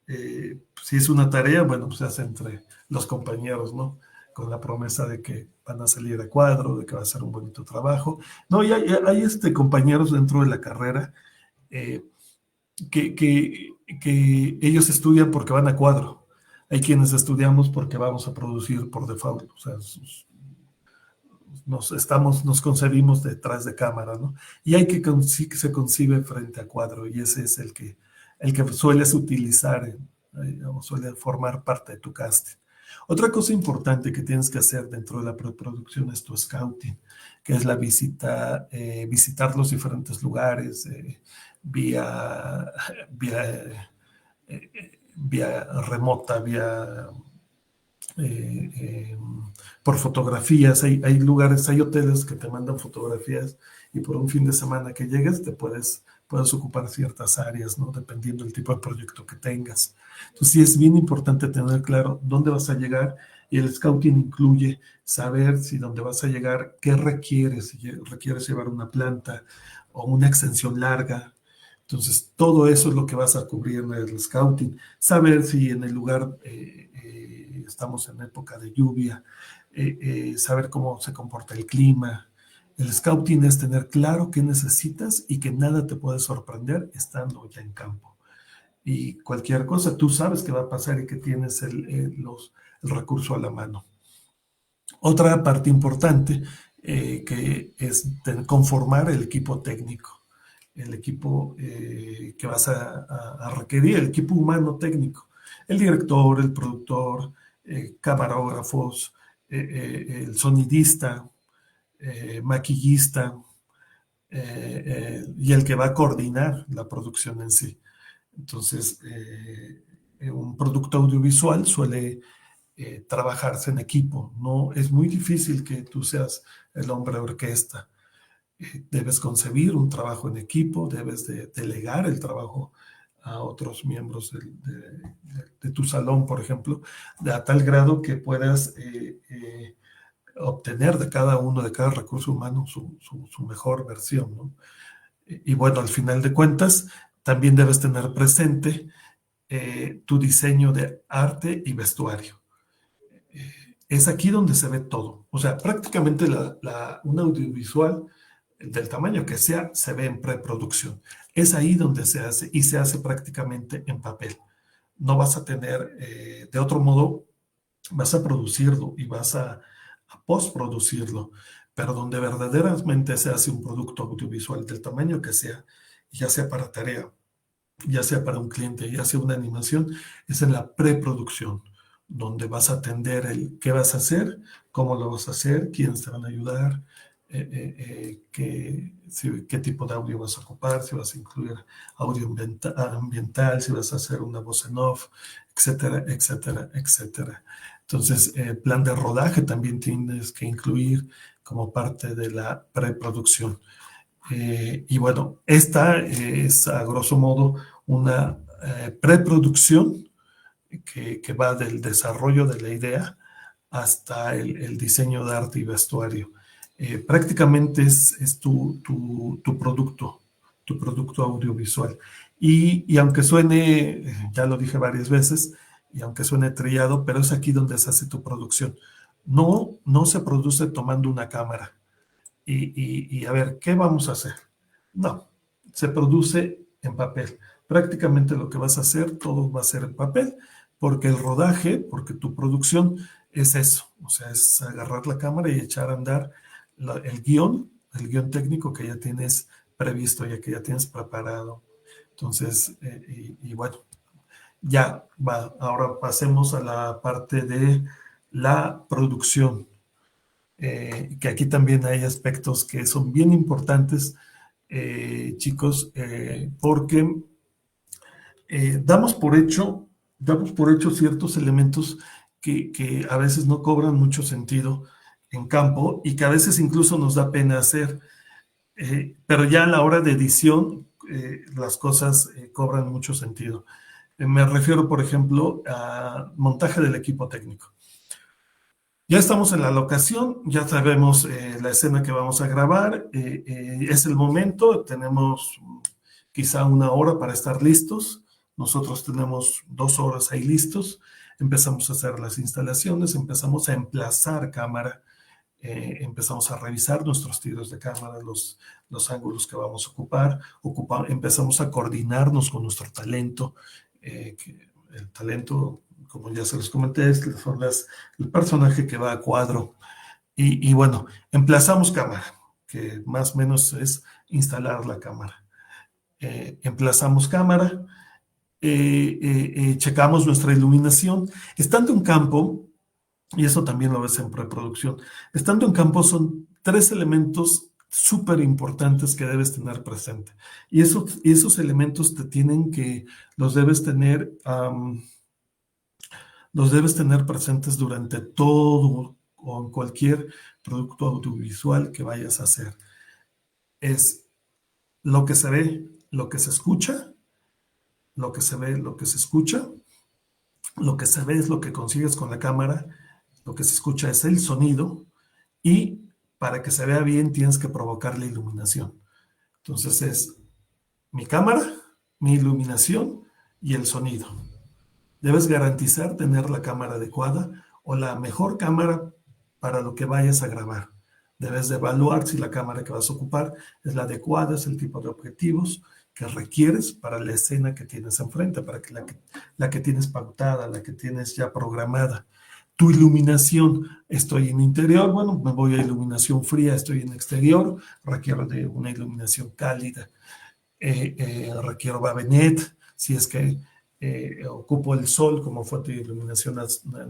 Si es una tarea, bueno, pues se hace entre los compañeros, ¿no? Con la promesa de que van a salir a cuadro, de que va a ser un bonito trabajo. No, y hay compañeros dentro de la carrera que ellos estudian porque van a cuadro. Hay quienes estudiamos porque vamos a producir por default, o sea, nos concebimos detrás de cámara, ¿no? Y hay que se concibe frente a cuadro, y ese es el que sueles utilizar o suele formar parte de tu casting. Otra cosa importante que tienes que hacer dentro de la preproducción es tu scouting, que es la visitar los diferentes lugares vía remota, por fotografías. Hay lugares, hay hoteles que te mandan fotografías y por un fin de semana que llegues te puedes ocupar ciertas áreas, ¿no? Dependiendo del tipo de proyecto que tengas. Entonces sí es bien importante tener claro dónde vas a llegar, y el scouting incluye saber si dónde vas a llegar, qué requieres, si requieres llevar una planta o una extensión larga. Entonces todo eso es lo que vas a cubrir en el scouting. Saber si en el lugar estamos en época de lluvia, saber cómo se comporta el clima. El scouting es tener claro qué necesitas y que nada te puede sorprender estando ya en campo. Y cualquier cosa, tú sabes qué va a pasar y que tienes el recurso a la mano. Otra parte importante que es conformar el equipo técnico, el equipo que vas a requerir, el equipo humano técnico, el director, el productor, camarógrafos, el sonidista, maquillista, y el que va a coordinar la producción en sí. Entonces, un producto audiovisual suele trabajarse en equipo. No es muy difícil que tú seas el hombre de orquesta. Debes concebir un trabajo en equipo, debes de delegar el trabajo a otros miembros de tu salón, por ejemplo, a tal grado que puedas obtener de cada uno, de cada recurso humano, su mejor versión, ¿no? Y bueno, al final de cuentas, también debes tener presente tu diseño de arte y vestuario. Es aquí donde se ve todo. O sea, prácticamente un audiovisual del tamaño que sea, se ve en preproducción. Es ahí donde se hace, y se hace prácticamente en papel. No vas a tener, de otro modo, vas a producirlo y vas a postproducirlo, pero donde verdaderamente se hace un producto audiovisual del tamaño que sea, ya sea para tarea, ya sea para un cliente, ya sea una animación, es en la preproducción, donde vas a atender el qué vas a hacer, cómo lo vas a hacer, quiénes te van a ayudar, qué tipo de audio vas a ocupar, si vas a incluir audio ambiental, si vas a hacer una voz en off, etcétera, etcétera, etcétera. Entonces, plan de rodaje también tienes que incluir como parte de la preproducción. Y bueno, esta es a grosso modo una preproducción que va del desarrollo de la idea hasta el diseño de arte y vestuario. Prácticamente es tu producto audiovisual. Y aunque suene, ya lo dije varias veces, y aunque suene trillado, pero es aquí donde se hace tu producción. No se produce tomando una cámara y a ver, ¿qué vamos a hacer? No, se produce en papel. Prácticamente lo que vas a hacer, todo va a ser en papel, porque el rodaje, porque tu producción es eso, o sea, es agarrar la cámara y echar a andar el guión técnico que ya tienes previsto, ya que ya tienes preparado. Entonces, y bueno, ya va, ahora pasemos a la parte de la producción, que aquí también hay aspectos que son bien importantes, chicos, porque damos por hecho ciertos elementos que a veces no cobran mucho sentido en campo y que a veces incluso nos da pena hacer, pero ya a la hora de edición las cosas cobran mucho sentido. Me refiero, por ejemplo, a montaje del equipo técnico. Ya estamos en la locación, ya sabemos la escena que vamos a grabar, es el momento, tenemos quizá 1 hora para estar listos, nosotros tenemos 2 horas ahí listos, empezamos a hacer las instalaciones, empezamos a emplazar cámara, empezamos a revisar nuestros tiros de cámara, los ángulos que vamos a ocupar, empezamos a coordinarnos con nuestro talento, el talento, como ya se los comenté, es el personaje que va a cuadro. Y bueno, emplazamos cámara, que más o menos es instalar la cámara. Emplazamos cámara, checamos nuestra iluminación. Estando en campo, y eso también lo ves en preproducción, estando en campo son 3 elementos súper importantes que debes tener presente. Y esos elementos los debes tener presentes durante todo o en cualquier producto audiovisual que vayas a hacer. Es lo que se ve, lo que se escucha, lo que se ve, lo que se escucha, lo que se ve es lo que consigues con la cámara, lo que se escucha es el sonido y para que se vea bien tienes que provocar la iluminación. Entonces es mi cámara, mi iluminación y el sonido. Debes garantizar tener la cámara adecuada o la mejor cámara para lo que vayas a grabar. Debes de evaluar si la cámara que vas a ocupar es la adecuada, es el tipo de objetivos que requieres para la escena que tienes enfrente, para que la que tienes pautada, la que tienes ya programada. Tu iluminación, estoy en interior, bueno, me voy a iluminación fría, estoy en exterior, requiero de una iluminación cálida, requiero bavenet, si es que ocupo el sol como fuente de iluminación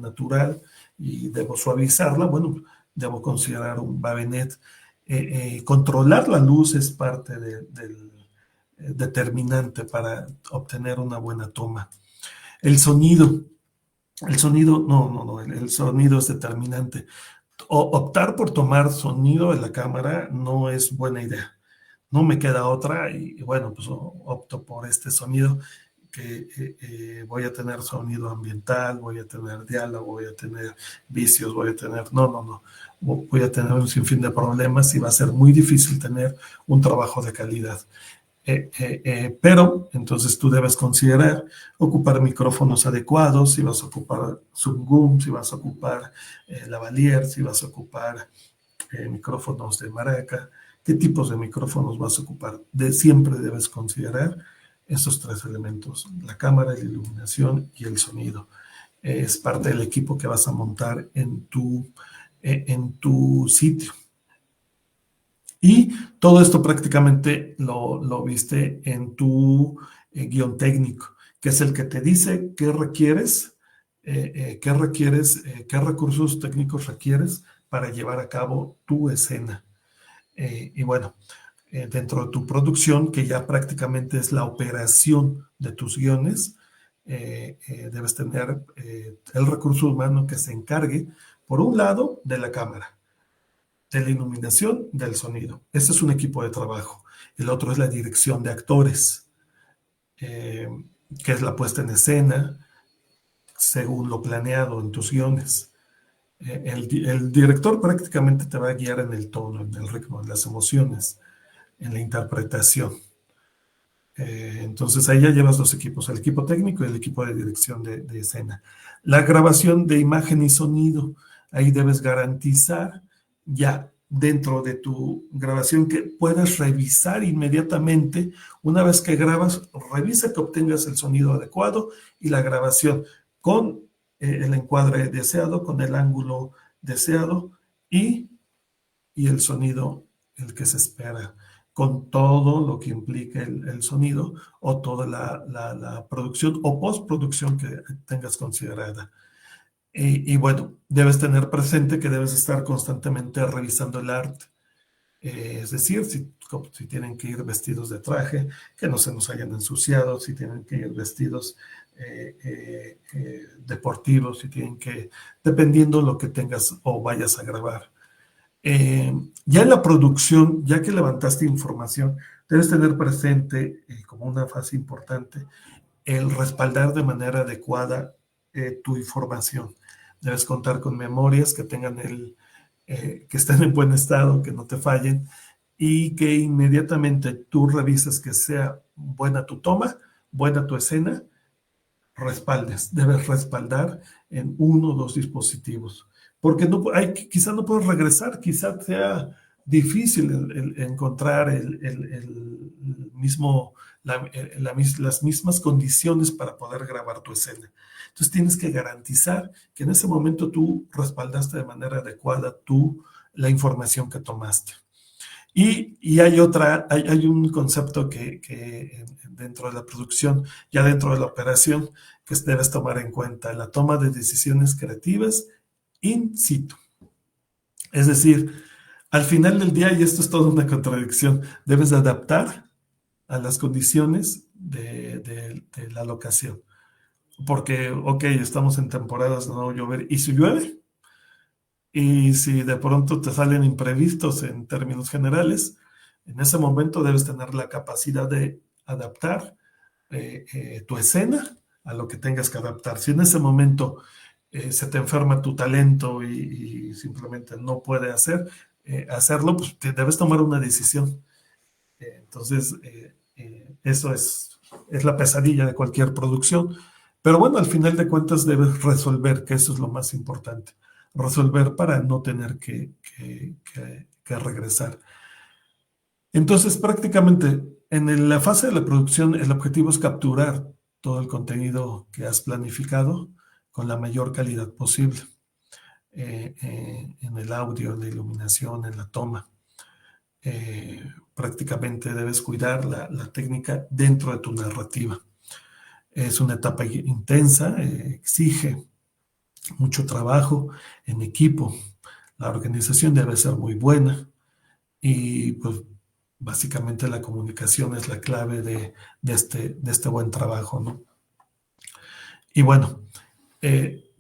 natural y debo suavizarla, bueno, debo considerar un bavenet. Controlar la luz es parte del determinante para obtener una buena toma. El sonido, el sonido es determinante. Optar por tomar sonido de la cámara no es buena idea. No me queda otra y bueno, pues opto por este sonido que voy a tener sonido ambiental, voy a tener diálogo, voy a tener vicios, voy a tener, voy a tener un sinfín de problemas y va a ser muy difícil tener un trabajo de calidad. Pero entonces tú debes considerar ocupar micrófonos adecuados, si vas a ocupar Zoom, si vas a ocupar lavalier, si vas a ocupar micrófonos de maraca, qué tipos de micrófonos vas a ocupar. Siempre debes considerar esos 3 elementos, la cámara, la iluminación y el sonido. Es parte del equipo que vas a montar en tu sitio. Y todo esto prácticamente lo viste en tu guión técnico, que es el que te dice qué requieres, qué recursos técnicos requieres para llevar a cabo tu escena. Y bueno, dentro de tu producción, que ya prácticamente es la operación de tus guiones, debes tener el recurso humano que se encargue, por un lado, de la cámara. de la iluminación, del sonido. Este es un equipo de trabajo. El otro es la dirección de actores, que es la puesta en escena, según lo planeado en tus guiones. El director prácticamente te va a guiar en el tono, en el ritmo, en las emociones, en la interpretación. Entonces ahí ya llevas dos equipos, el equipo técnico y el equipo de dirección de escena. La grabación de imagen y sonido, ahí debes garantizar ya dentro de tu grabación que puedas revisar inmediatamente. Una vez que grabas, revisa que obtengas el sonido adecuado y la grabación con el encuadre deseado, con el ángulo deseado y el sonido el que se espera, con todo lo que implica el sonido o toda la producción o postproducción que tengas considerada. Y bueno, debes tener presente que debes estar constantemente revisando el arte. Es decir, si tienen que ir vestidos de traje, que no se nos hayan ensuciado, si tienen que ir vestidos deportivos, si tienen que, dependiendo lo que tengas o vayas a grabar. Ya en la producción, ya que levantaste información, debes tener presente como una fase importante el respaldar de manera adecuada tu información. Debes contar con memorias que tengan que estén en buen estado, que no te fallen y que inmediatamente tú revises que sea buena tu toma, buena tu escena, respaldes. Debes respaldar en 1 o 2 dispositivos. Porque quizás no puedes regresar, quizás sea difícil encontrar las mismas condiciones para poder grabar tu escena. Entonces tienes que garantizar que en ese momento tú respaldaste de manera adecuada la información que tomaste. Y hay un concepto que dentro de la producción, ya dentro de la operación, que debes tomar en cuenta, la toma de decisiones creativas in situ. Es decir, al final del día, y esto es toda una contradicción, debes de adaptar a las condiciones de la locación. Porque, ok, estamos en temporadas de no llover, ¿y si llueve? Y si de pronto te salen imprevistos en términos generales, en ese momento debes tener la capacidad de adaptar tu escena a lo que tengas que adaptar. Si en ese momento se te enferma tu talento y simplemente no puede hacerlo, pues te debes tomar una decisión. Entonces, eso es la pesadilla de cualquier producción. Pero bueno, al final de cuentas debes resolver, que eso es lo más importante. Resolver para no tener que regresar. Entonces, prácticamente, en la fase de la producción, el objetivo es capturar todo el contenido que has planificado con la mayor calidad posible, en el audio, en la iluminación, en la toma. Prácticamente debes cuidar la técnica dentro de tu narrativa. Es una etapa intensa, exige mucho trabajo en equipo. La organización debe ser muy buena y pues básicamente la comunicación es la clave de este buen trabajo, ¿no? Y bueno,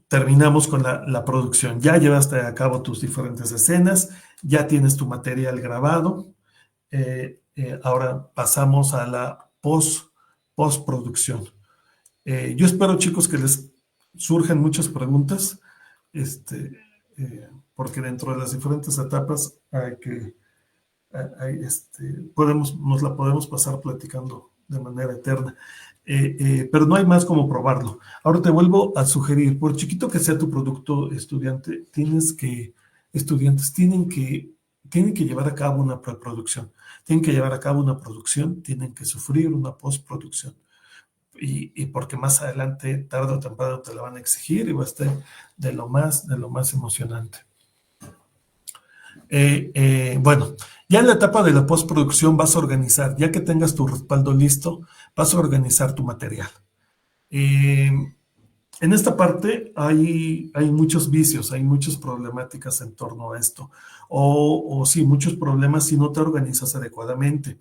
terminamos con la producción. Ya llevaste a cabo tus diferentes escenas, ya tienes tu material grabado. Ahora pasamos a la postproducción. Yo espero, chicos, que les surjan muchas preguntas, porque dentro de las diferentes etapas nos la podemos pasar platicando de manera eterna. Pero no hay más como probarlo. Ahora te vuelvo a sugerir, por chiquito que sea tu producto, estudiantes tienen que llevar a cabo una preproducción, tienen que llevar a cabo una producción, tienen que sufrir una postproducción. Y porque más adelante, tarde o temprano, te la van a exigir y va a estar de lo más emocionante. Bueno, ya en la etapa de la postproducción vas a organizar, ya que tengas tu respaldo listo, vas a organizar tu material. En esta parte hay muchos vicios, hay muchas problemáticas en torno a esto, o sí, muchos problemas si no te organizas adecuadamente.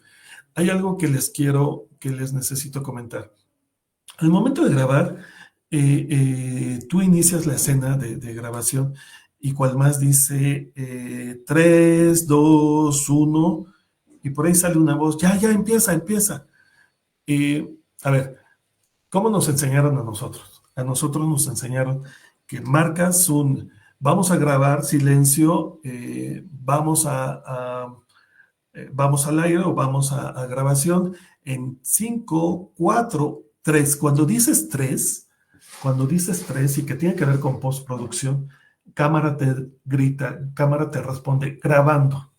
Hay algo que les necesito comentar. Al momento de grabar, tú inicias la escena de grabación y cual más dice 3, 2, 1, y por ahí sale una voz, ya, empieza. A ver, ¿cómo nos enseñaron a nosotros? A nosotros nos enseñaron que marcas vamos a grabar silencio, vamos al aire o vamos a grabación en 5, 4, 3. Cuando dices 3 y que tiene que ver con postproducción, cámara te grita, cámara te responde grabando.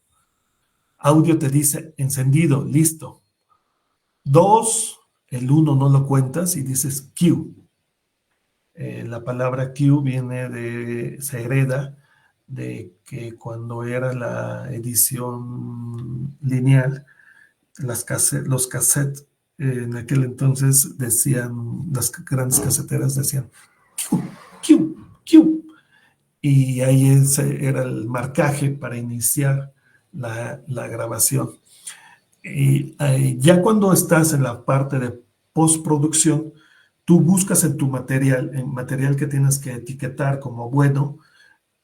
Audio te dice encendido, listo. 2, el 1 no lo cuentas y dices cue. La palabra cue se hereda de que cuando era la edición lineal, los cassettes en aquel entonces decían, las grandes caseteras decían cue, cue. Y ahí era el marcaje para iniciar la grabación. Y ya cuando estás en la parte de postproducción, tú buscas en tu material que tienes que etiquetar como bueno.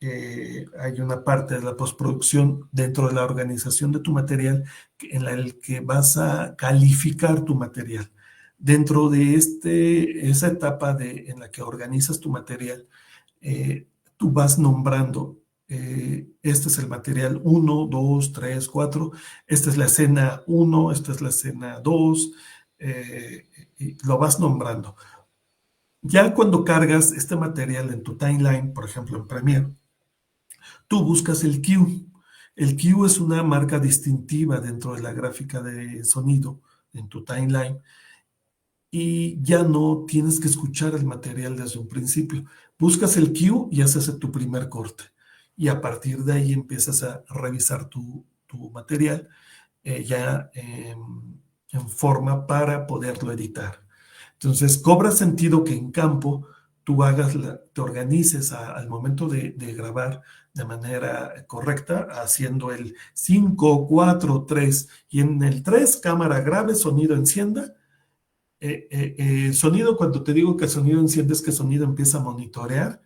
Hay una parte de la postproducción dentro de la organización de tu material en la que vas a calificar tu material. Dentro de esa etapa en la que organizas tu material, tú vas nombrando, este es el material 1, 2, 3, 4, esta es la escena 1, esta es la escena 2, y lo vas nombrando. Ya cuando cargas este material en tu timeline, por ejemplo en Premiere, tú buscas el cue. El cue es una marca distintiva dentro de la gráfica de sonido en tu timeline y ya no tienes que escuchar el material desde un principio. Buscas el cue y haces tu primer corte. Y a partir de ahí empiezas a revisar tu material ya en forma para poderlo editar. Entonces, cobra sentido que en campo tú te organices al momento de grabar de manera correcta, haciendo el 5, 4, 3, y en el 3, cámara grabe, sonido encienda. Sonido, cuando te digo que sonido enciende, es que sonido empieza a monitorear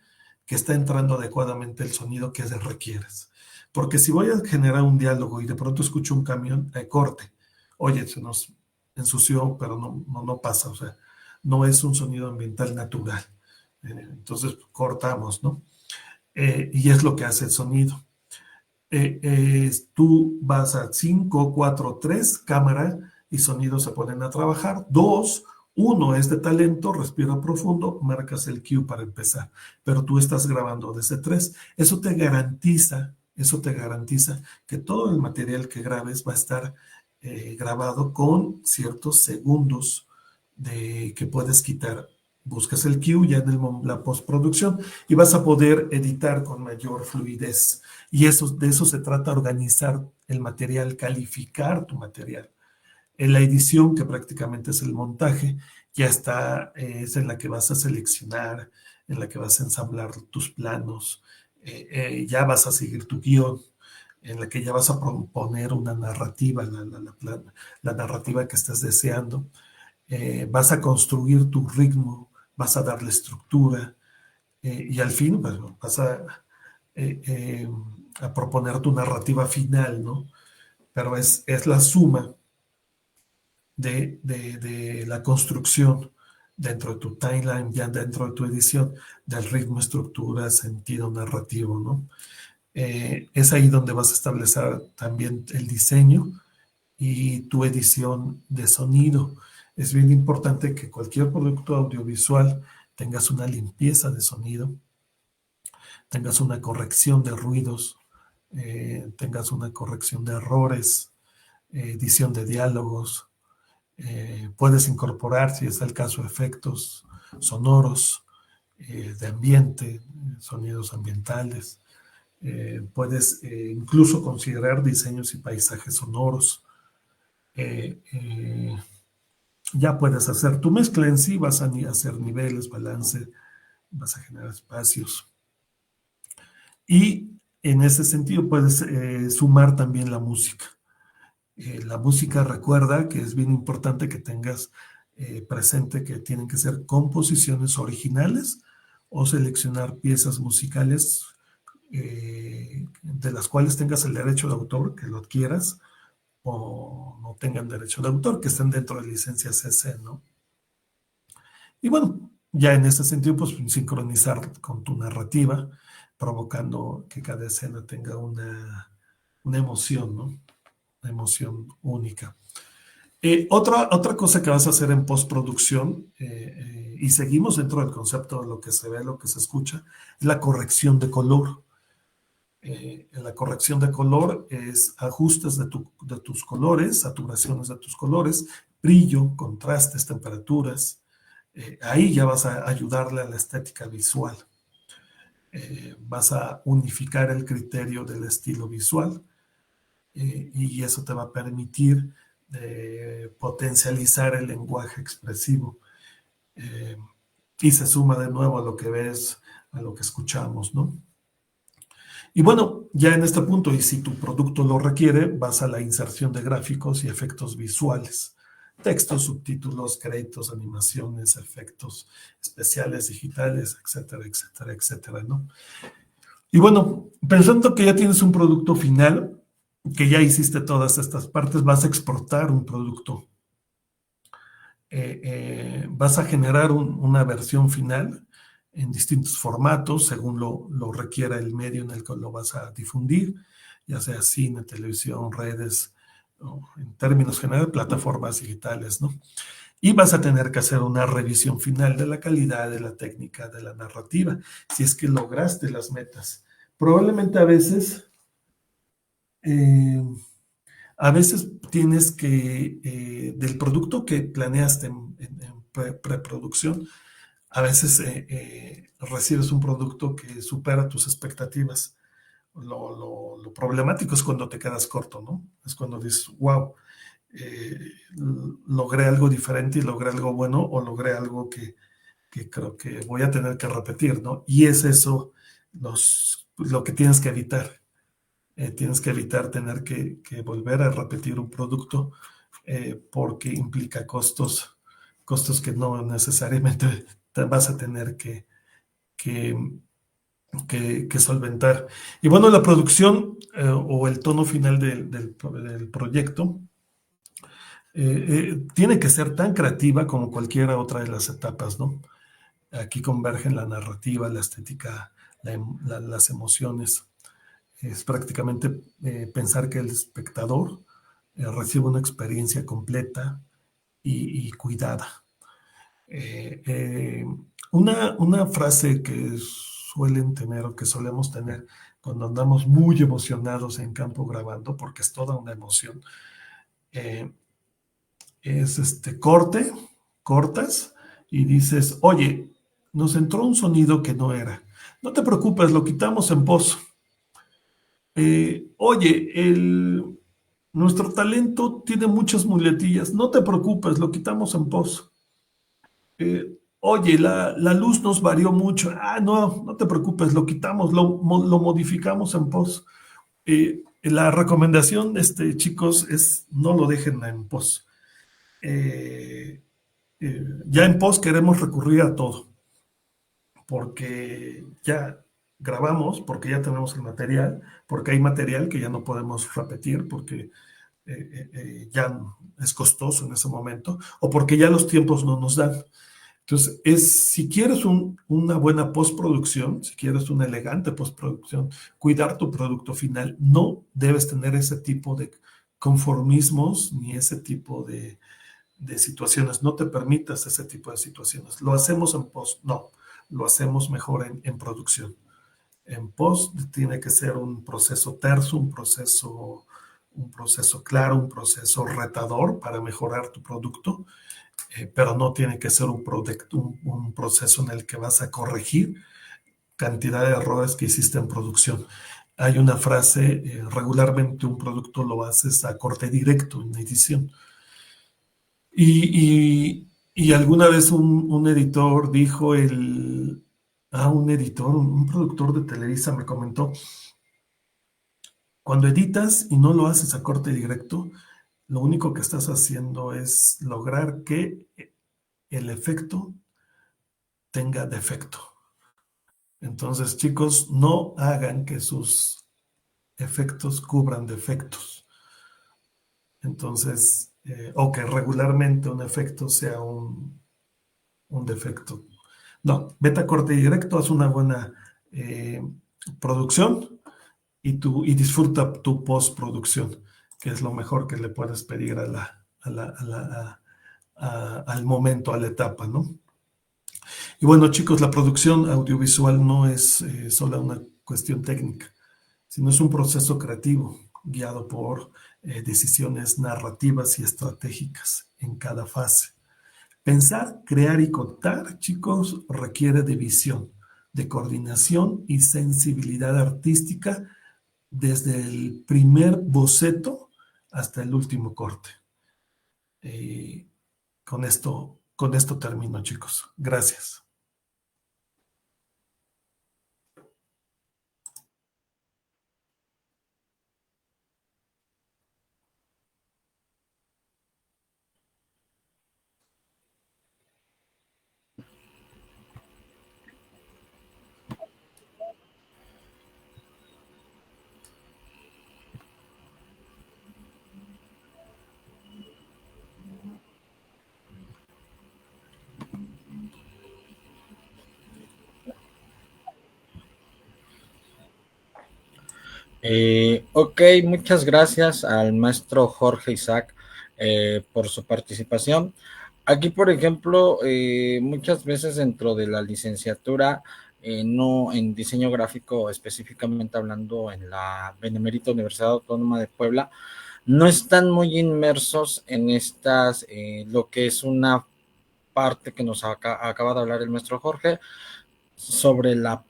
que está entrando adecuadamente el sonido que requieres. Porque si voy a generar un diálogo y de pronto escucho un camión, corte. Oye, se nos ensució, pero no pasa, o sea, no es un sonido ambiental natural. Entonces cortamos, ¿no? Y es lo que hace el sonido. Tú vas a 5, 4, 3, cámara y sonido se ponen a trabajar. 2, 1 es de talento, respira profundo, marcas el cue para empezar. Pero tú estás grabando desde 3. Eso te garantiza que todo el material que grabes va a estar grabado con ciertos segundos que puedes quitar. Buscas el cue ya en la postproducción y vas a poder editar con mayor fluidez. Y de eso se trata, organizar el material, calificar tu material. En la edición, que prácticamente es el montaje, ya está, es en la que vas a seleccionar, en la que vas a ensamblar tus planos, ya vas a seguir tu guión, en la que ya vas a proponer una narrativa, la narrativa que estás deseando. Vas a construir tu ritmo, vas a darle estructura y al fin pues, vas a proponer tu narrativa final, ¿no? Pero es la suma de la construcción dentro de tu timeline, ya dentro de tu edición, del ritmo, estructura, sentido narrativo, ¿no? Es ahí donde vas a establecer también el diseño y tu edición de sonido. Es bien importante que cualquier producto audiovisual tengas una limpieza de sonido, tengas una corrección de ruidos, tengas una corrección de errores, edición de diálogos. Puedes incorporar, si es el caso, efectos sonoros, de ambiente, sonidos ambientales. Puedes incluso considerar diseños y paisajes sonoros. Ya puedes hacer tu mezcla en sí, vas a hacer niveles, balance, vas a generar espacios. Y en ese sentido puedes sumar también la música. La música, recuerda que es bien importante que tengas presente que tienen que ser composiciones originales o seleccionar piezas musicales de las cuales tengas el derecho de autor, que lo adquieras, o no tengan derecho de autor, que estén dentro de licencias CC, ¿no? Y bueno, ya en ese sentido, pues sincronizar con tu narrativa, provocando que cada escena tenga una emoción, ¿no? Una emoción única. Otra cosa que vas a hacer en postproducción, y seguimos dentro del concepto de lo que se ve, lo que se escucha, es la corrección de color. La corrección de color es ajustes de tus colores, saturaciones de tus colores, brillo, contrastes, temperaturas. Ahí ya vas a ayudarle a la estética visual. Vas a unificar el criterio del estilo visual, y eso te va a permitir potencializar el lenguaje expresivo. Y se suma de nuevo a lo que ves, a lo que escuchamos, ¿no? Y bueno, ya en este punto, y si tu producto lo requiere, vas a la inserción de gráficos y efectos visuales. Textos, subtítulos, créditos, animaciones, efectos especiales, digitales, etcétera, etcétera, etcétera, ¿no? Y bueno, pensando que ya tienes un producto final, que ya hiciste todas estas partes, vas a exportar un producto. Vas a generar una versión final en distintos formatos, según lo requiera el medio en el que lo vas a difundir, ya sea cine, televisión, redes, o en términos generales, plataformas digitales, ¿no? Y vas a tener que hacer una revisión final de la calidad, de la técnica, de la narrativa, si es que lograste las metas. Probablemente a veces tienes que, del producto que planeaste en preproducción, a veces recibes un producto que supera tus expectativas. Lo problemático es cuando te quedas corto, ¿no? Es cuando dices, wow, logré algo diferente y logré algo bueno, o logré algo que creo que voy a tener que repetir, ¿no? Y es eso lo que tienes que evitar. Tienes que evitar tener que volver a repetir un producto, porque implica costos que no necesariamente te vas a tener que solventar. Y bueno, la producción o el tono final del proyecto tiene que ser tan creativa como cualquiera otra de las etapas, ¿no? Aquí convergen la narrativa, la estética, las emociones. Es prácticamente pensar que el espectador recibe una experiencia completa y cuidada. Una frase que suelen tener o que solemos tener cuando andamos muy emocionados en campo grabando, porque es toda una emoción, es cortas y dices, oye, nos entró un sonido que no era. No te preocupes, lo quitamos en post. Oye, nuestro talento tiene muchas muletillas, no te preocupes, lo quitamos en post. Oye, la luz nos varió mucho, no te preocupes, lo quitamos, lo modificamos en post. La recomendación, chicos, es no lo dejen en post. Ya en post queremos recurrir a todo, porque ya grabamos, porque ya tenemos el material, porque hay material que ya no podemos repetir, porque ya es costoso en ese momento, o porque ya los tiempos no nos dan. Entonces, si quieres una buena postproducción, si quieres una elegante postproducción, cuidar tu producto final, no debes tener ese tipo de conformismos ni ese tipo de situaciones. No te permitas ese tipo de situaciones. Lo hacemos en post, no. Lo hacemos mejor en producción. En post tiene que ser un proceso terso, un proceso claro, un proceso retador para mejorar tu producto, pero no tiene que ser un proceso en el que vas a corregir cantidad de errores que hiciste en producción. Hay una frase, regularmente un producto lo haces a corte directo en edición. Y alguna vez un editor dijo, un productor de Televisa me comentó, cuando editas y no lo haces a corte directo, lo único que estás haciendo es lograr que el efecto tenga defecto. Entonces, chicos, no hagan que sus efectos cubran defectos. Entonces, o que regularmente un efecto sea un defecto. No, vete a corte directo, haz una buena eh, producción y disfruta tu postproducción, que es lo mejor que le puedes pedir al momento, a la etapa, ¿no? Y bueno, chicos, la producción audiovisual no es solo una cuestión técnica, sino es un proceso creativo guiado por decisiones narrativas y estratégicas en cada fase. Pensar, crear y contar, chicos, requiere de visión, de coordinación y sensibilidad artística desde el primer boceto hasta el último corte. Eh, con esto termino, chicos. Gracias.
Ok, muchas gracias al maestro Jorge Isaac por su participación. Aquí, por ejemplo, muchas veces dentro de la licenciatura, no en diseño gráfico específicamente hablando en la Benemérita Universidad Autónoma de Puebla, no están muy inmersos en estas, lo que es una parte que nos acaba de hablar el maestro Jorge, sobre la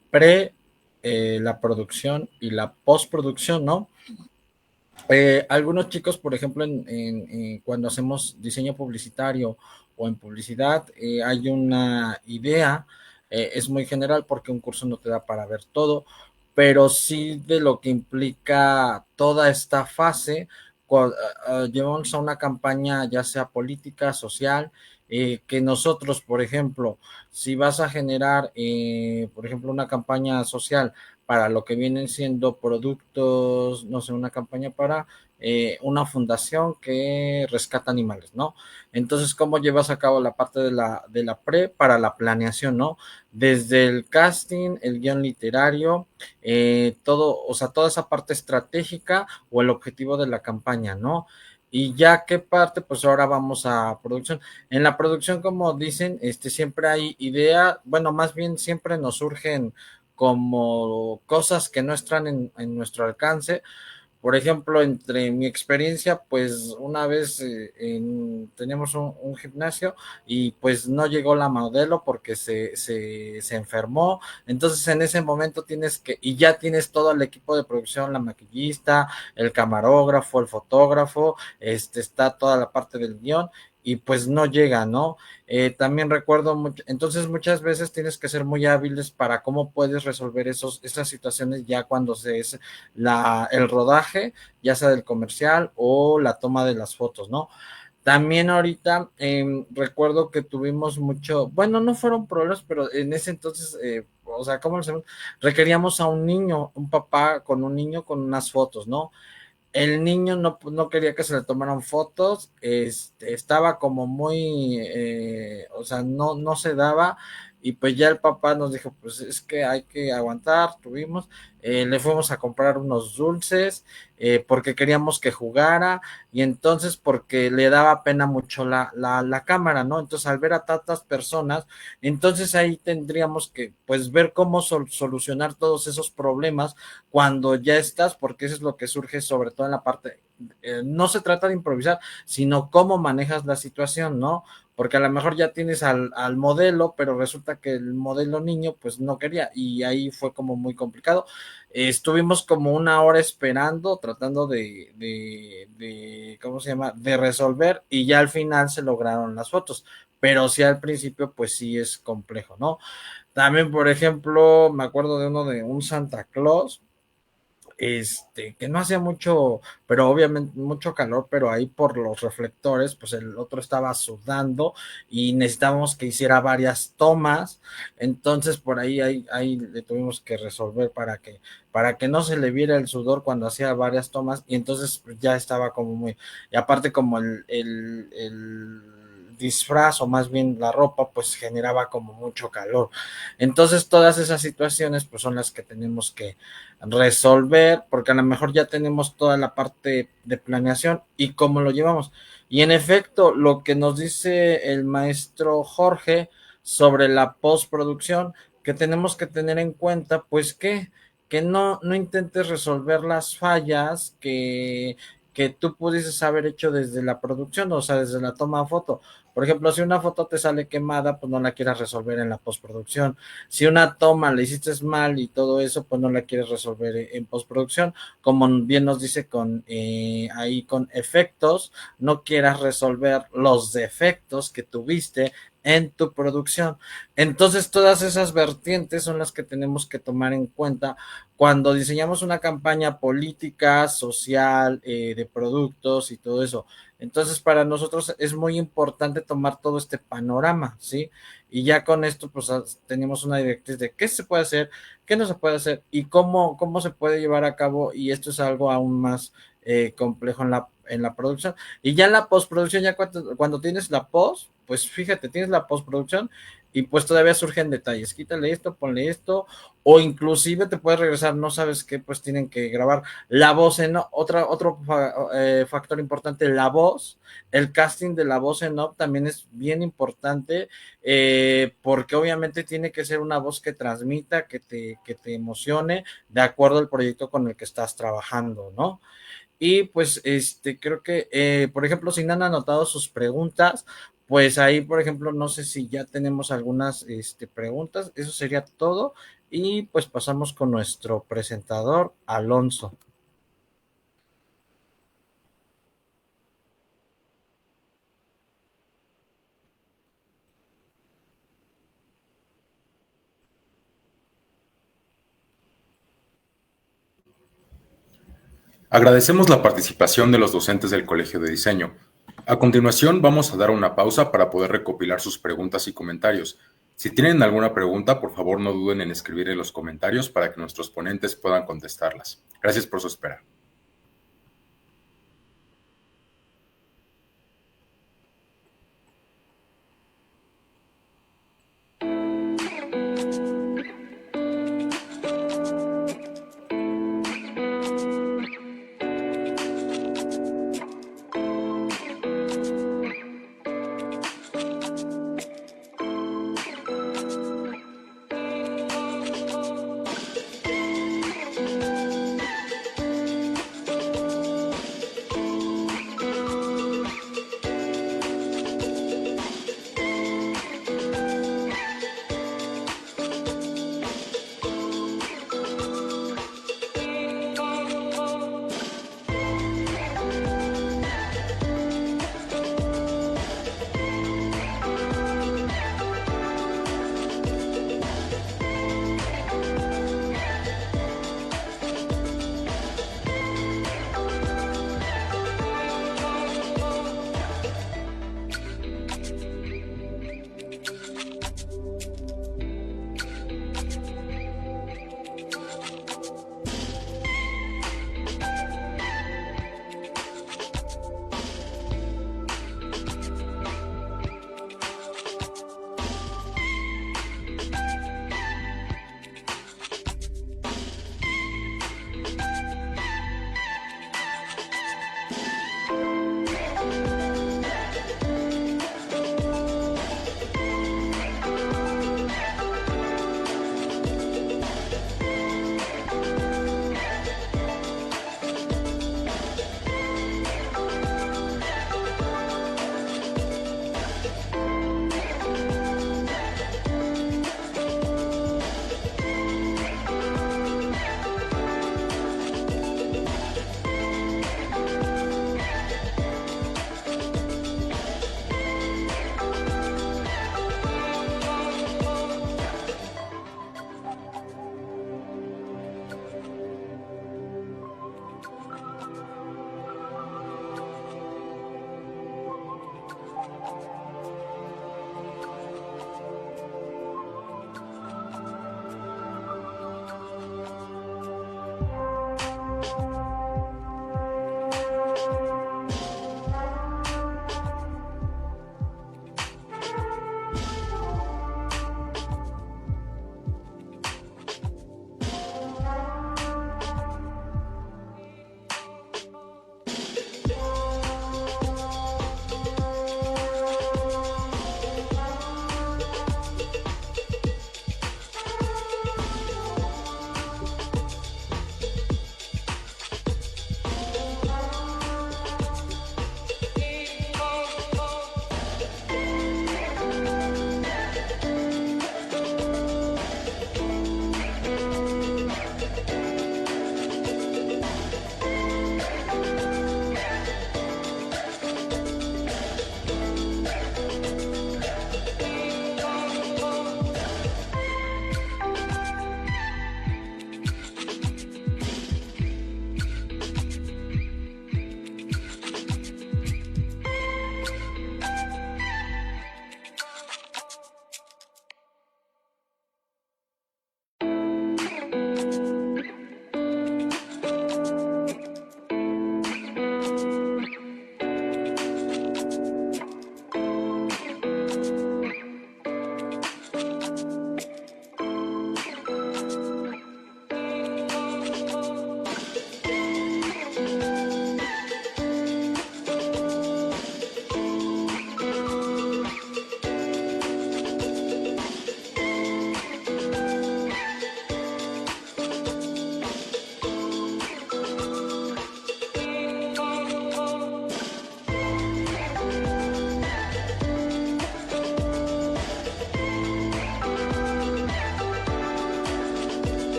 producción y la postproducción, ¿no? Algunos chicos, por ejemplo, cuando hacemos diseño publicitario o en publicidad, hay una idea, es muy general porque un curso no te da para ver todo, pero sí de lo que implica toda esta fase, llevamos a una campaña ya sea política, social, que nosotros, por ejemplo, si vas a generar, por ejemplo, una campaña social para lo que vienen siendo productos, no sé, una campaña para una fundación que rescata animales, ¿no? Entonces, ¿cómo llevas a cabo la parte de la pre para la planeación, ¿no? Desde el casting, el guión literario, todo, o sea, toda esa parte estratégica o el objetivo de la campaña, ¿no? Y ya qué parte, pues ahora vamos a producción. En la producción, como dicen, siempre hay idea, bueno, más bien siempre nos surgen como cosas que no están en nuestro alcance. Por ejemplo, entre mi experiencia, pues una vez teníamos un gimnasio y pues no llegó la modelo porque se enfermó. Entonces en ese momento tienes que, y ya tienes todo el equipo de producción, la maquillista, el camarógrafo, el fotógrafo, está toda la parte del guión y pues no llega, ¿no? También recuerdo mucho, entonces muchas veces tienes que ser muy hábiles para cómo puedes resolver esas situaciones ya cuando es el rodaje, ya sea del comercial o la toma de las fotos, ¿no? También ahorita recuerdo que tuvimos mucho, bueno, no fueron problemas, pero en ese entonces, o sea, ¿cómo se llama? Requeríamos a un niño, un papá con un niño con unas fotos, ¿no? El niño no quería que se le tomaran fotos, estaba como muy, o sea, no se daba, y pues ya el papá nos dijo, pues es que hay que aguantar, le fuimos a comprar unos dulces, porque queríamos que jugara, y entonces porque le daba pena mucho la cámara, ¿no? Entonces al ver a tantas personas, entonces ahí tendríamos que, pues, ver cómo solucionar todos esos problemas cuando ya estás, porque eso es lo que surge sobre todo en la parte, no se trata de improvisar, sino cómo manejas la situación, ¿no? Porque a lo mejor ya tienes al modelo, pero resulta que el modelo niño pues no quería y ahí fue como muy complicado. Estuvimos como una hora esperando, tratando ¿cómo se llama? De resolver y ya al final se lograron las fotos, pero sí al principio pues sí es complejo, ¿no? También, por ejemplo, me acuerdo de uno de un Santa Claus, que no hacía mucho, pero obviamente mucho calor, pero ahí por los reflectores, pues el otro estaba sudando y necesitábamos que hiciera varias tomas, entonces por ahí le tuvimos que resolver para que no se le viera el sudor cuando hacía varias tomas, y entonces pues, ya estaba como muy, y aparte como el disfraz o más bien la ropa pues generaba como mucho calor, entonces todas esas situaciones pues son las que tenemos que resolver, porque a lo mejor ya tenemos toda la parte de planeación y cómo lo llevamos. Y en efecto, lo que nos dice el maestro Jorge sobre la postproducción, que tenemos que tener en cuenta, pues que no intentes resolver las fallas que tú pudieses haber hecho desde la producción, o sea, desde la toma de foto. Por ejemplo, si una foto te sale quemada, pues no la quieras resolver en la postproducción. Si una toma la hiciste mal y todo eso, pues no la quieres resolver en postproducción. Como bien nos dice ahí con efectos, no quieras resolver los defectos que tuviste en tu producción. Entonces, todas esas vertientes son las que tenemos que tomar en cuenta cuando diseñamos una campaña política, social, de productos y todo eso. Entonces, para nosotros es muy importante tomar todo este panorama, ¿sí? Y ya con esto, pues tenemos una directriz de qué se puede hacer, qué no se puede hacer y cómo se puede llevar a cabo. Y esto es algo aún más complejo en la producción. Y ya en la postproducción, ya cuando tienes la post, pues fíjate, tienes la postproducción y pues todavía surgen detalles. Quítale esto, ponle esto, o inclusive te puedes regresar, no sabes qué, pues tienen que grabar la voz en otro factor importante, la voz, el casting de la voz en off también es bien importante, porque obviamente tiene que ser una voz que transmita, que te emocione, de acuerdo al proyecto con el que estás trabajando, ¿no? Y pues creo que, por ejemplo, si no han anotado sus preguntas, pues ahí, por ejemplo, no sé si ya tenemos algunas preguntas, eso sería todo. Y pues pasamos con nuestro presentador, Alonso.
Agradecemos la participación de los docentes del Colegio de Diseño. A continuación, vamos a dar una pausa para poder recopilar sus preguntas y comentarios. Si tienen alguna pregunta, por favor no duden en escribir en los comentarios para que nuestros ponentes puedan contestarlas. Gracias por su espera.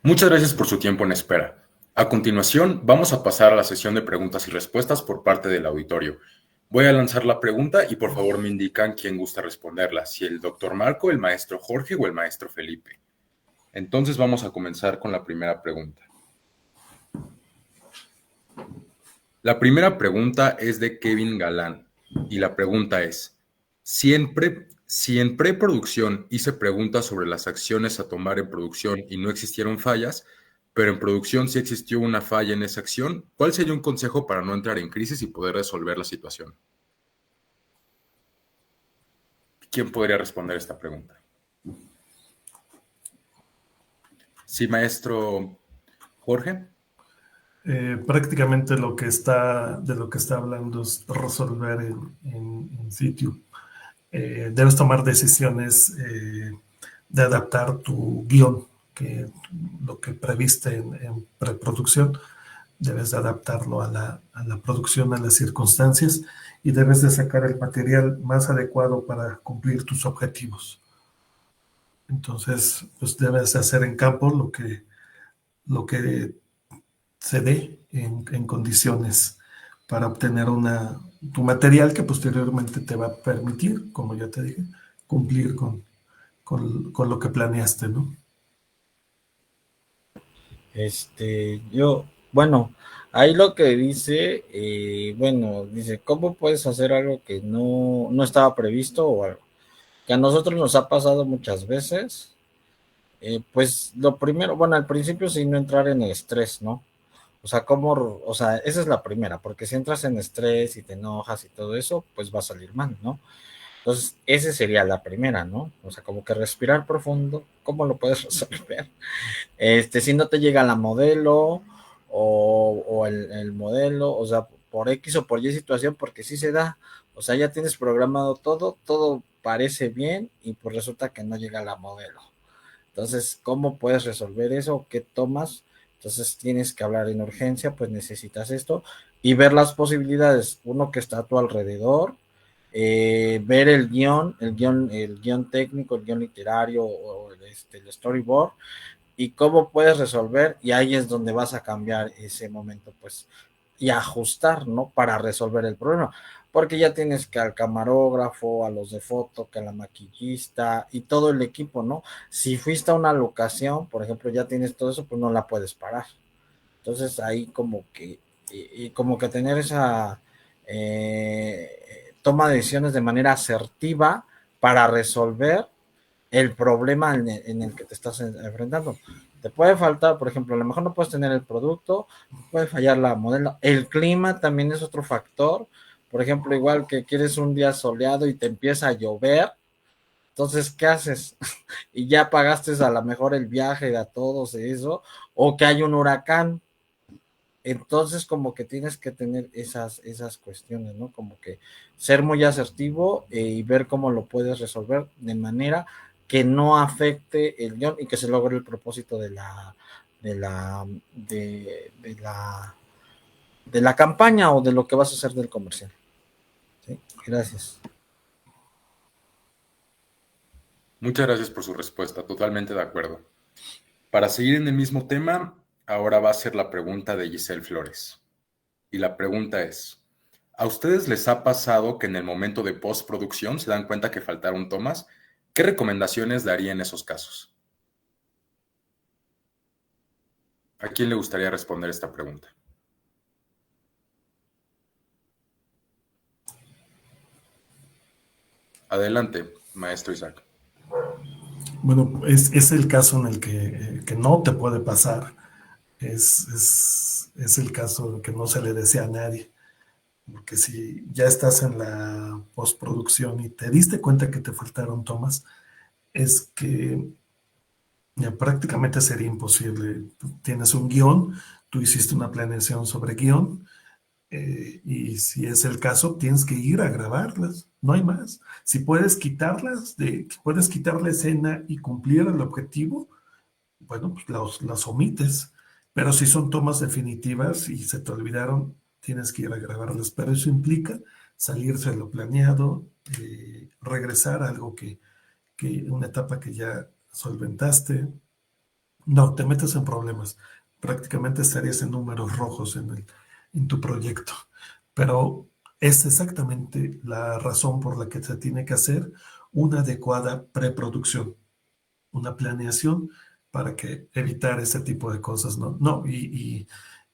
Muchas gracias por su tiempo en espera. A continuación, vamos a pasar a la sesión de preguntas y respuestas por parte del auditorio. Voy a lanzar la pregunta y por favor me indican quién gusta responderla, si el doctor Marco, el maestro Jorge o el maestro Felipe. Entonces vamos a comenzar con la primera pregunta. La primera pregunta es de Kevin Galán y la pregunta es, si en preproducción hice preguntas sobre las acciones a tomar en producción y no existieron fallas, pero en producción sí existió una falla en esa acción, ¿cuál sería un consejo para no entrar en crisis y poder resolver la situación? ¿Quién podría responder esta pregunta? Sí, maestro Jorge.
Prácticamente de lo que está hablando es resolver en sitio. Debes tomar decisiones de adaptar tu guión, que lo que previste en preproducción, debes de adaptarlo a la producción, a las circunstancias, y debes de sacar el material más adecuado para cumplir tus objetivos. Entonces, pues debes hacer en campo lo que se dé en condiciones para obtener tu material que posteriormente te va a permitir, como ya te dije, cumplir con lo que planeaste, ¿no?
Bueno, ahí lo que dice, bueno, dice, ¿cómo puedes hacer algo que no estaba previsto o algo? Que a nosotros nos ha pasado muchas veces. Pues lo primero, bueno, al principio sí no entrar en el estrés, ¿no? O sea, esa es la primera, porque si entras en estrés y te enojas y todo eso, pues va a salir mal, ¿no? Entonces, esa sería la primera, ¿no? O sea, como que respirar profundo, ¿cómo lo puedes resolver? Si no te llega la modelo o el modelo, o sea, por X o por Y situación, porque sí se da, o sea, ya tienes programado todo parece bien y pues resulta que no llega la modelo. Entonces, ¿cómo puedes resolver eso? ¿Qué tomas? Entonces, tienes que hablar en urgencia, pues necesitas esto y ver las posibilidades, uno que está a tu alrededor, ver el guión técnico, el guión literario o el storyboard y cómo puedes resolver, y ahí es donde vas a cambiar ese momento, pues, y ajustar, ¿no? Para resolver el problema, porque ya tienes que al camarógrafo, a los de foto, que a la maquillista y todo el equipo, ¿no? Si fuiste a una locación, por ejemplo, ya tienes todo eso, pues no la puedes parar. Entonces ahí como que tener esa toma de decisiones de manera asertiva para resolver el problema en el que te estás enfrentando. Te puede faltar, por ejemplo, a lo mejor no puedes tener el producto, puede fallar la modelo. El clima también es otro factor. Por ejemplo, igual que quieres un día soleado y te empieza a llover, entonces, ¿qué haces? Y ya pagaste a lo mejor el viaje a todos eso, o que hay un huracán. Entonces, como que tienes que tener esas cuestiones, ¿no? Como que ser muy asertivo y ver cómo lo puedes resolver de manera que no afecte el guión y que se logre el propósito de la, de la, de la campaña o de lo que vas a hacer del comercial. ¿Sí? Gracias.
Muchas gracias por su respuesta, totalmente de acuerdo. Para seguir en el mismo tema, ahora va a ser la pregunta de Giselle Flores. Y la pregunta es, ¿a ustedes les ha pasado que en el momento de postproducción se dan cuenta que faltaron tomas? ¿Qué recomendaciones daría en esos casos? ¿A quién le gustaría responder esta pregunta? Adelante, maestro Isaac.
Bueno, es el caso en el que no te puede pasar. Es el caso que no se le desea a nadie. Porque si ya estás en la postproducción y te diste cuenta que te faltaron tomas, es que ya prácticamente sería imposible. Tú tienes un guión, tú hiciste una planeación sobre guión, y si es el caso, tienes que ir a grabarlas, no hay más. Si puedes puedes quitar la escena y cumplir el objetivo, bueno, pues las omites. Pero si son tomas definitivas y se te olvidaron, tienes que ir a grabarlas. Pero eso implica salirse de lo planeado, regresar a algo una etapa que ya solventaste, No, te metes en problemas. Prácticamente estarías en números rojos en tu proyecto. Pero es exactamente la razón por la que se tiene que hacer una adecuada preproducción, una planeación para que evitar ese tipo de cosas, ¿no? No, y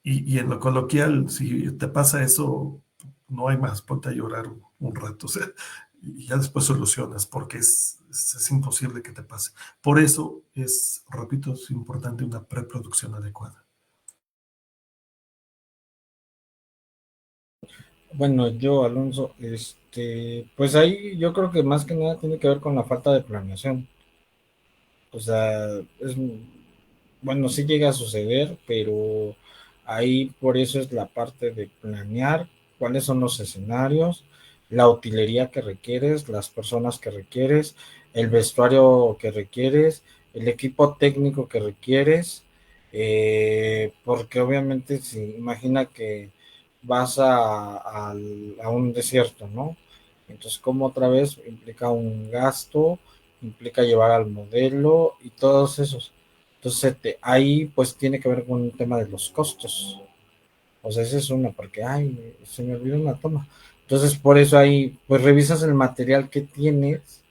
en lo coloquial, si te pasa eso, no hay más, ponte a llorar un rato, o sea, y ya después solucionas, porque es imposible que te pase. Por eso es, repito, es importante una preproducción adecuada.
Bueno, yo, Alonso, pues ahí yo creo que más que nada tiene que ver con la falta de planeación. O sea, bueno, sí llega a suceder, pero ahí por eso es la parte de planear cuáles son los escenarios, la utilería que requieres, las personas que requieres, el vestuario que requieres, el equipo técnico que requieres, porque obviamente si imagina que vas a un desierto, ¿no? Entonces, como otra vez implica un gasto, implica llevar al modelo y todos esos. Entonces, ahí pues tiene que ver con un tema de los costos. O sea, esa es una, porque, ay, se me olvidó una toma. Entonces, por eso ahí, pues revisas el material que tienes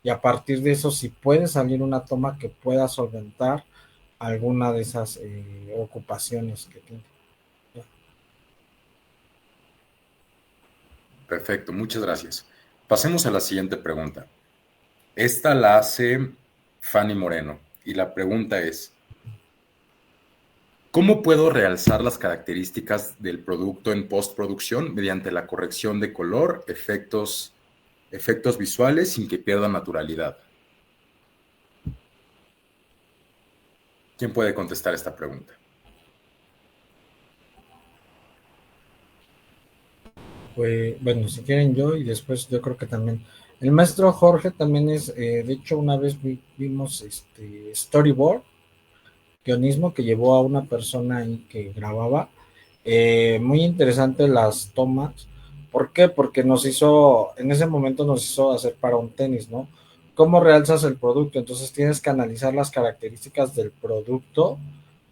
y a partir de eso, si puede salir una toma que pueda solventar alguna de esas ocupaciones que tiene.
Perfecto, muchas gracias. Pasemos a la siguiente pregunta. Esta la hace Fanny Moreno y la pregunta es, ¿cómo puedo realzar las características del producto en postproducción mediante la corrección de color, efectos visuales sin que pierda naturalidad? ¿Quién puede contestar esta pregunta?
Pues, bueno, si quieren yo y después yo creo que también. El maestro Jorge también es, de hecho, una vez vimos storyboard, guionismo que llevó a una persona ahí que grababa. Muy interesante las tomas. ¿Por qué? Porque en ese momento nos hizo hacer para un tenis, ¿no? ¿Cómo realzas el producto? Entonces tienes que analizar las características del producto,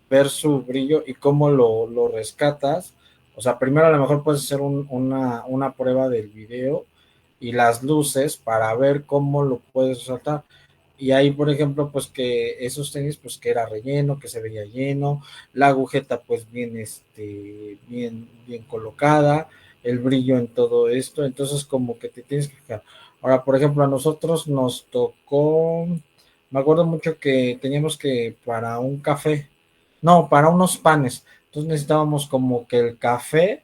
ver su brillo y cómo lo rescatas. O sea, primero a lo mejor puedes hacer una prueba del video y las luces para ver cómo lo puedes resaltar. Y ahí, por ejemplo, pues que esos tenis, pues que era relleno, que se veía lleno, la agujeta pues bien, bien colocada, el brillo en todo esto, entonces como que te tienes que fijar. Ahora, por ejemplo, a nosotros nos tocó, me acuerdo mucho que teníamos que para un café, no, para unos panes, entonces necesitábamos como que el café,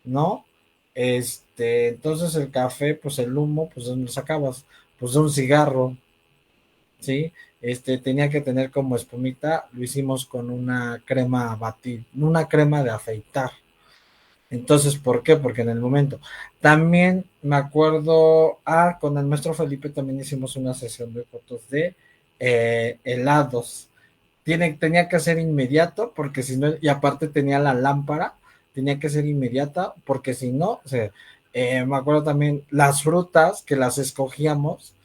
¿no? Entonces el café, pues el humo, pues ¿dónde lo sacabas? Pues de un cigarro, ¿sí? Tenía que tener como espumita, lo hicimos con una crema batir, una crema de afeitar. Entonces, ¿por qué? Porque en el momento. También me acuerdo, con el maestro Felipe también hicimos una sesión de fotos de helados. Tenía que ser inmediato, porque si no, y aparte tenía la lámpara, tenía que ser inmediata, porque si no, o sea, me acuerdo también las frutas que las escogíamos,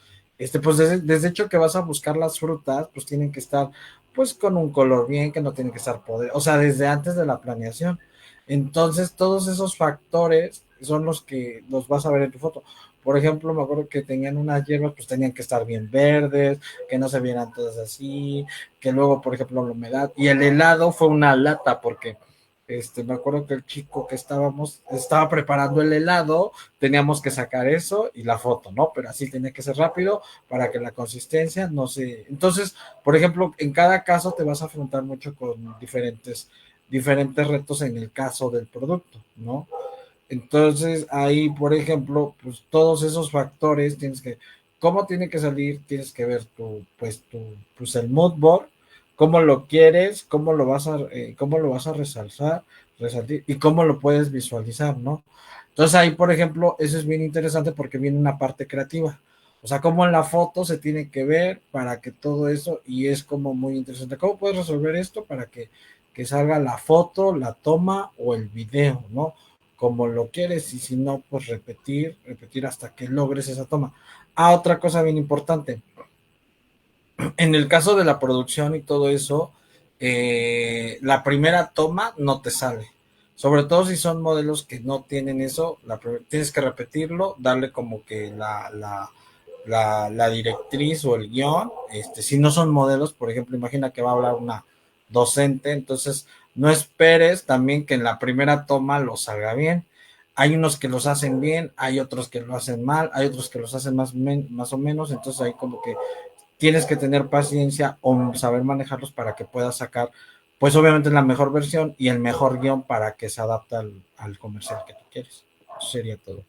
pues desde hecho que vas a buscar las frutas, pues tienen que estar, pues con un color bien, que no tienen que estar o sea, desde antes de la planeación. Entonces, todos esos factores son los que los vas a ver en tu foto. Por ejemplo, me acuerdo que tenían unas hierbas, pues tenían que estar bien verdes, que no se vieran todas así, que luego, por ejemplo, la humedad, y el helado fue una lata, porque me acuerdo que el chico que estaba preparando el helado, teníamos que sacar eso y la foto, ¿no? Pero así tenía que ser rápido para que la consistencia no se... Entonces, por ejemplo, en cada caso te vas a afrontar mucho con diferentes retos en el caso del producto, ¿no? Entonces, ahí, por ejemplo, pues todos esos factores ¿cómo tiene que salir? Tienes que ver pues el mood board, cómo lo quieres, cómo lo vas a resaltar y cómo lo puedes visualizar, ¿no? Entonces ahí, por ejemplo, eso es bien interesante porque viene una parte creativa. O sea, cómo en la foto se tiene que ver para que todo eso, y es como muy interesante. ¿Cómo puedes resolver esto para que salga la foto, la toma o el video, ¿no? Como lo quieres, y si no, pues repetir hasta que logres esa toma. Otra cosa bien importante, en el caso de la producción y todo eso, la primera toma no te sale. Sobre todo si son modelos que no tienen eso, tienes que repetirlo, darle como que la directriz o el guión. Si no son modelos, por ejemplo, imagina que va a hablar una docente, entonces no esperes también que en la primera toma lo salga bien. Hay unos que los hacen bien, hay otros que lo hacen mal, hay otros que los hacen más o menos, entonces hay como que tienes que tener paciencia o saber manejarlos para que puedas sacar, pues obviamente la mejor versión y el mejor guión para que se adapte al comercial que tú quieres. Eso sería todo.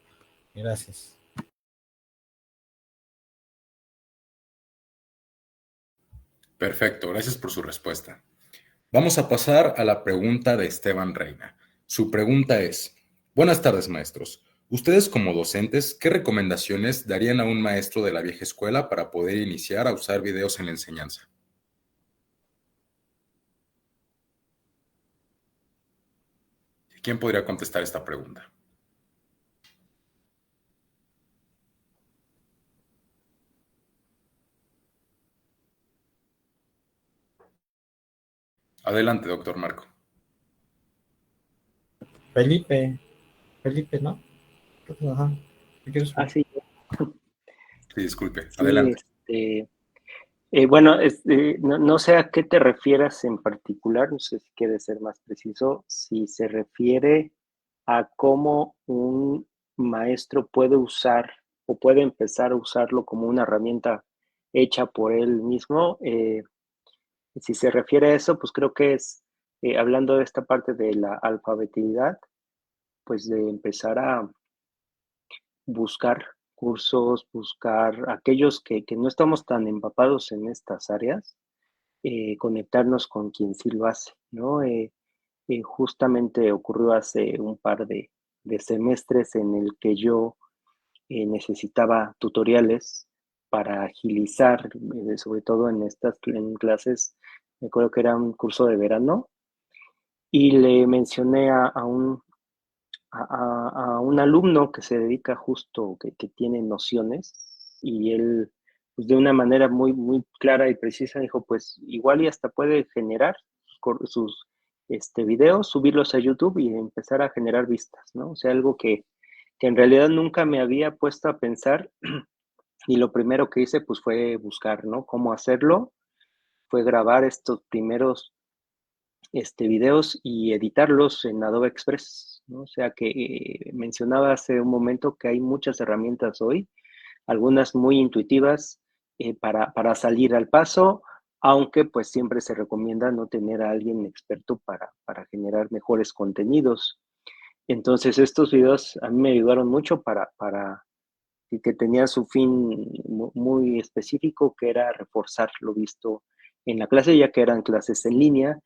Gracias.
Perfecto, gracias por su respuesta. Vamos a pasar a la pregunta de Esteban Reina. Su pregunta es, buenas tardes maestros. Ustedes como docentes, ¿qué recomendaciones darían a un maestro de la vieja escuela para poder iniciar a usar videos en la enseñanza? ¿Quién podría contestar esta pregunta? Adelante, doctor Marco.
Felipe, ¿no? Ajá. ¿Qué quieres?
Sí.
Sí, disculpe,
Sí,
adelante.
bueno, no sé a qué te refieras en particular, no sé si quieres ser más preciso, si se refiere a cómo un maestro puede usar o puede empezar a usarlo como una herramienta hecha por él mismo. Si se refiere a eso, pues creo que es, hablando de esta parte de la alfabeticidad, pues de empezar a buscar cursos, buscar aquellos que no estamos tan empapados en estas áreas, conectarnos con quien sí lo hace, ¿no? Justamente ocurrió hace un par de semestres en el que yo necesitaba tutoriales para agilizar, sobre todo en clases, me acuerdo que era un curso de verano, y le mencioné a un alumno que se dedica justo, que tiene nociones, y él, pues de una manera muy clara y precisa, dijo, pues igual y hasta puede generar sus videos, subirlos a YouTube y empezar a generar vistas, ¿no? O sea, algo que en realidad nunca me había puesto a pensar, y lo primero que hice, pues fue buscar, ¿no? Cómo hacerlo, fue grabar estos primeros videos y editarlos en Adobe Express, ¿no? O sea que mencionaba hace un momento que hay muchas herramientas hoy, algunas muy intuitivas para salir al paso, aunque pues siempre se recomienda no tener a alguien experto para generar mejores contenidos. Entonces estos videos a mí me ayudaron mucho para que tenía su fin muy específico, que era reforzar lo visto en la clase, ya que eran clases en línea,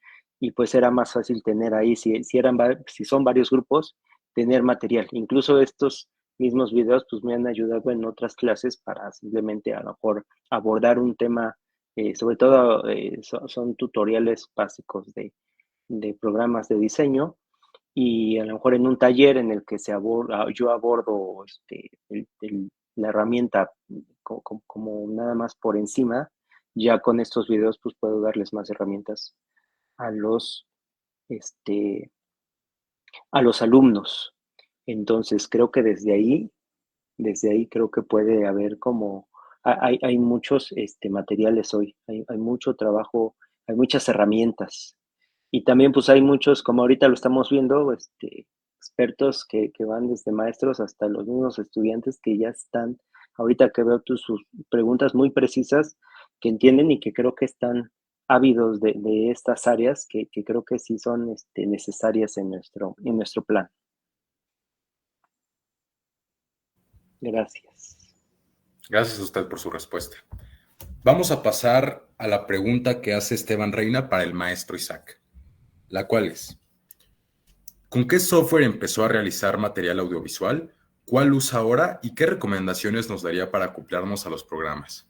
y pues era más fácil tener ahí, si son varios grupos, tener material. Incluso estos mismos videos pues me han ayudado en otras clases para simplemente a lo mejor abordar un tema, sobre todo son tutoriales básicos de programas de diseño, y a lo mejor en un taller en el que yo abordo la herramienta como nada más por encima, ya con estos videos pues puedo darles más herramientas a este, a los alumnos. Entonces creo que desde ahí creo que puede haber como, hay muchos materiales hoy, hay mucho trabajo, hay muchas herramientas. Y también pues hay muchos, como ahorita lo estamos viendo, expertos que van desde maestros hasta los mismos estudiantes que ya están, ahorita que veo sus preguntas muy precisas, que entienden y que creo que están ávidos de estas áreas que creo que sí son necesarias en nuestro plan. Gracias.
Gracias a usted por su respuesta. Vamos a pasar a la pregunta que hace Esteban Reina para el maestro Isaac, la cual es, ¿con qué software empezó a realizar material audiovisual? ¿Cuál usa ahora? ¿Y qué recomendaciones nos daría para acoplarnos a los programas?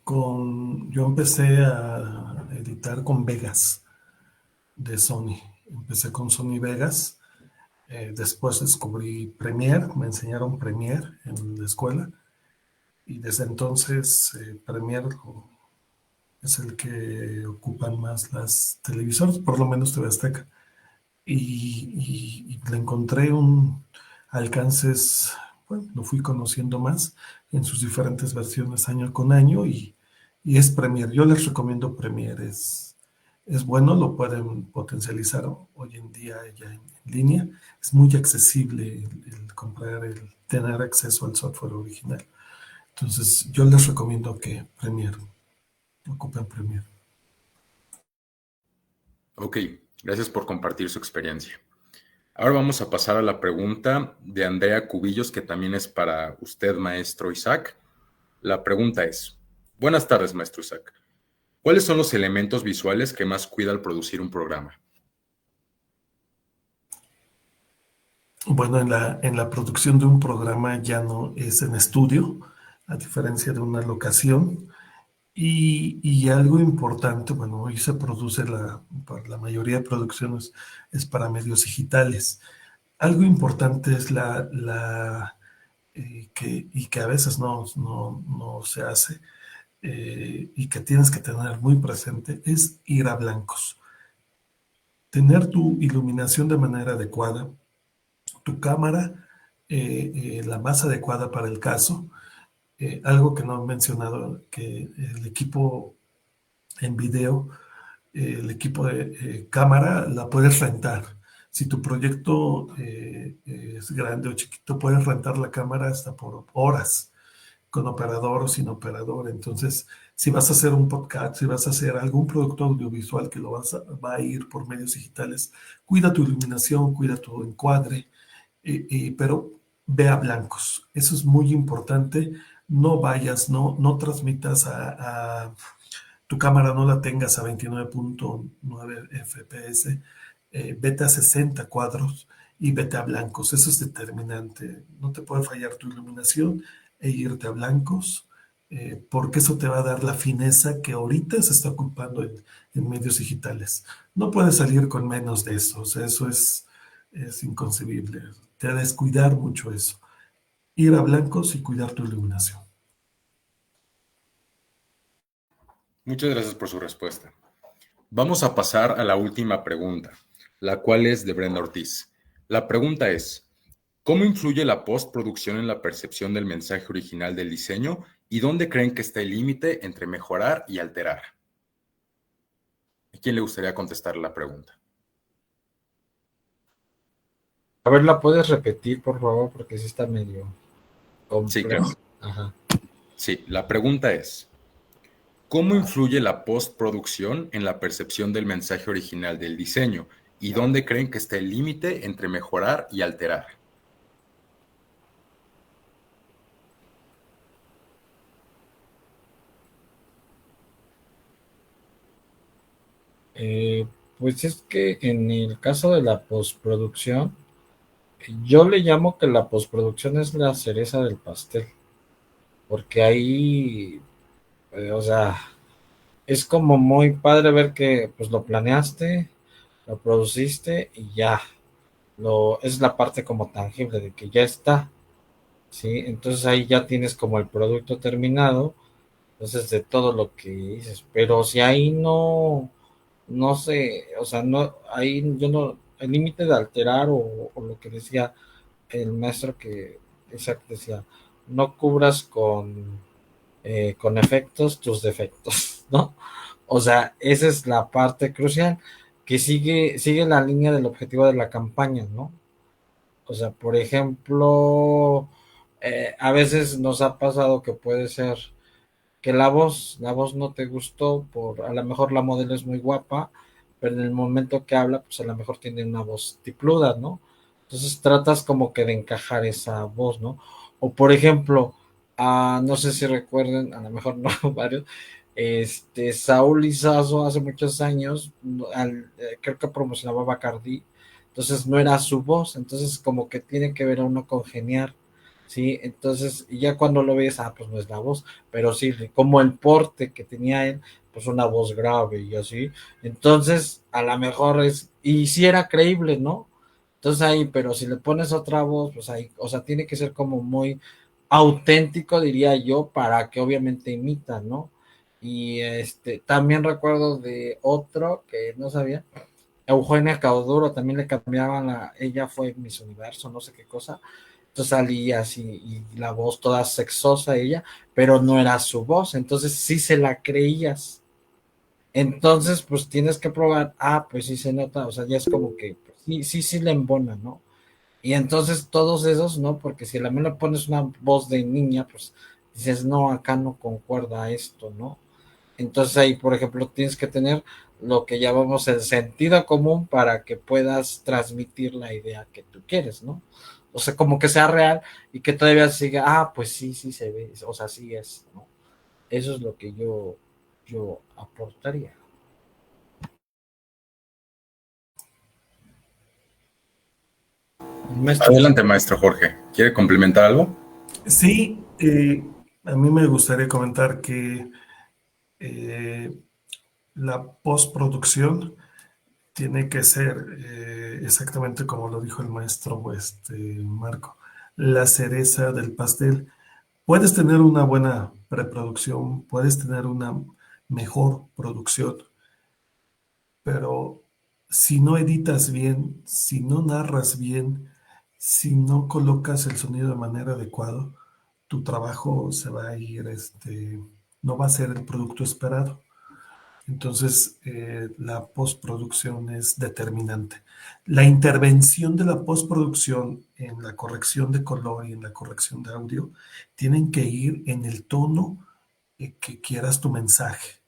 Yo empecé a editar con Vegas de Sony. Empecé con Sony Vegas. Después descubrí Premiere, me enseñaron Premiere en la escuela. y desde entonces Premiere es el que ocupan más las televisoras, por lo menos TV Azteca. Y le encontré un alcances, bueno, lo fui conociendo más en sus diferentes versiones año con año y es Premiere. Yo les recomiendo Premiere, es bueno, lo pueden potencializar hoy en día ya en línea. Es muy accesible el comprar, el tener acceso al software original. Entonces, yo les recomiendo que Premiere, ocupen Premiere.
Ok, gracias por compartir su experiencia. Ahora vamos a pasar a la pregunta de Andrea Cubillos, que también es para usted, maestro Isaac. La pregunta es, buenas tardes, maestro Isaac. ¿Cuáles son los elementos visuales que más cuida al producir un programa?
Bueno, en la producción de un programa ya no es en estudio, a diferencia de una locación. Y algo importante, bueno, hoy se produce la mayoría de producciones es para medios digitales. Algo importante es y que a veces no se hace, y que tienes que tener muy presente, es ir a blancos. Tener tu iluminación de manera adecuada, tu cámara la más adecuada para el caso. Algo que no he mencionado, que el equipo en video, el equipo de cámara la puedes rentar. Si tu proyecto es grande o chiquito, puedes rentar la cámara hasta por horas, con operador o sin operador. Entonces, si vas a hacer un podcast, si vas a hacer algún producto audiovisual que va a ir por medios digitales, cuida tu iluminación, cuida tu encuadre, pero ve a blancos. Eso es muy importante. No vayas, no transmitas tu cámara, no la tengas a 29.9 FPS, vete a 60 cuadros y vete a blancos. Eso es determinante. No te puede fallar tu iluminación e irte a blancos, porque eso te va a dar la fineza que ahorita se está ocupando en medios digitales. No puedes salir con menos de eso. O sea, eso es inconcebible. Te va a descuidar mucho eso. Ir a blancos y cuidar tu iluminación.
Muchas gracias por su respuesta. Vamos a pasar a la última pregunta, la cual es de Brenda Ortiz. La pregunta es, ¿cómo influye la postproducción en la percepción del mensaje original del diseño y dónde creen que está el límite entre mejorar y alterar? ¿A quién le gustaría contestar la pregunta?
A ver, ¿la puedes repetir, por favor? Porque sí está medio
Sí,
complejo.
claro.
Ajá.
Sí, la pregunta es, ¿cómo influye la postproducción en la percepción del mensaje original del diseño y dónde creen que está el límite entre mejorar y alterar?
Eh, pues es que en el caso de la postproducción, yo le llamo que la postproducción es la cereza del pastel, porque ahí, o sea, es como muy padre ver que pues lo planeaste, lo produciste y ya, es la parte como tangible de que ya está, ¿sí? Entonces ahí ya tienes como el producto terminado, entonces de todo lo que dices, pero si ahí no sé, o sea, no, ahí yo no, el límite de alterar o lo que decía el maestro que Isaac decía, no cubras con efectos tus defectos, ¿no? O sea, esa es la parte crucial que sigue la línea del objetivo de la campaña, ¿no? O sea, por ejemplo, a veces nos ha pasado que puede ser que la voz no te gustó, a lo mejor la modelo es muy guapa, pero en el momento que habla, pues a lo mejor tiene una voz tipluda, ¿no? Entonces tratas como que de encajar esa voz, ¿no? O por ejemplo, no sé si recuerden, a lo mejor no varios, Saúl Lizazo hace muchos años, creo que promocionaba Bacardí, entonces no era su voz, entonces como que tiene que ver a uno congeniar, ¿sí? Entonces, y ya cuando lo ves, pues no es la voz, pero sí, como el porte que tenía él, pues una voz grave y así, entonces a lo mejor y sí era creíble, ¿no? Entonces ahí, pero si le pones otra voz, pues ahí, o sea, tiene que ser como muy auténtico, diría yo, para que obviamente imita, ¿no? Y también recuerdo de otro que no sabía, Eugenia Cauduro, también le cambiaban ella fue Miss Universo, no sé qué cosa, entonces salía así, y la voz toda sexosa ella, pero no era su voz, entonces sí se la creías. Entonces, pues tienes que probar, pues sí se nota, o sea, ya es como que pues, sí, sí, sí le embona, ¿no? Y entonces todos esos, ¿no? Porque si a la mano le pones una voz de niña, pues dices, no, acá no concuerda esto, ¿no? Entonces ahí, por ejemplo, tienes que tener lo que llamamos el sentido común para que puedas transmitir la idea que tú quieres, ¿no? O sea, como que sea real y que todavía siga, pues sí, sí se ve, o sea, sí es, ¿no? Eso es lo que yo aportaría. Maestro.
Adelante, maestro Jorge. ¿Quiere complementar algo?
Sí, a mí me gustaría comentar que eh, la postproducción tiene que ser exactamente como lo dijo el maestro Marco, la cereza del pastel. Puedes tener una buena preproducción, puedes tener una mejor producción, pero si no editas bien, si no narras bien, si no colocas el sonido de manera adecuada, tu trabajo se va a ir, no va a ser el producto esperado. Entonces, la postproducción es determinante. La intervención de la postproducción en la corrección de color y en la corrección de audio tienen que ir en el tono que quieras tu mensaje,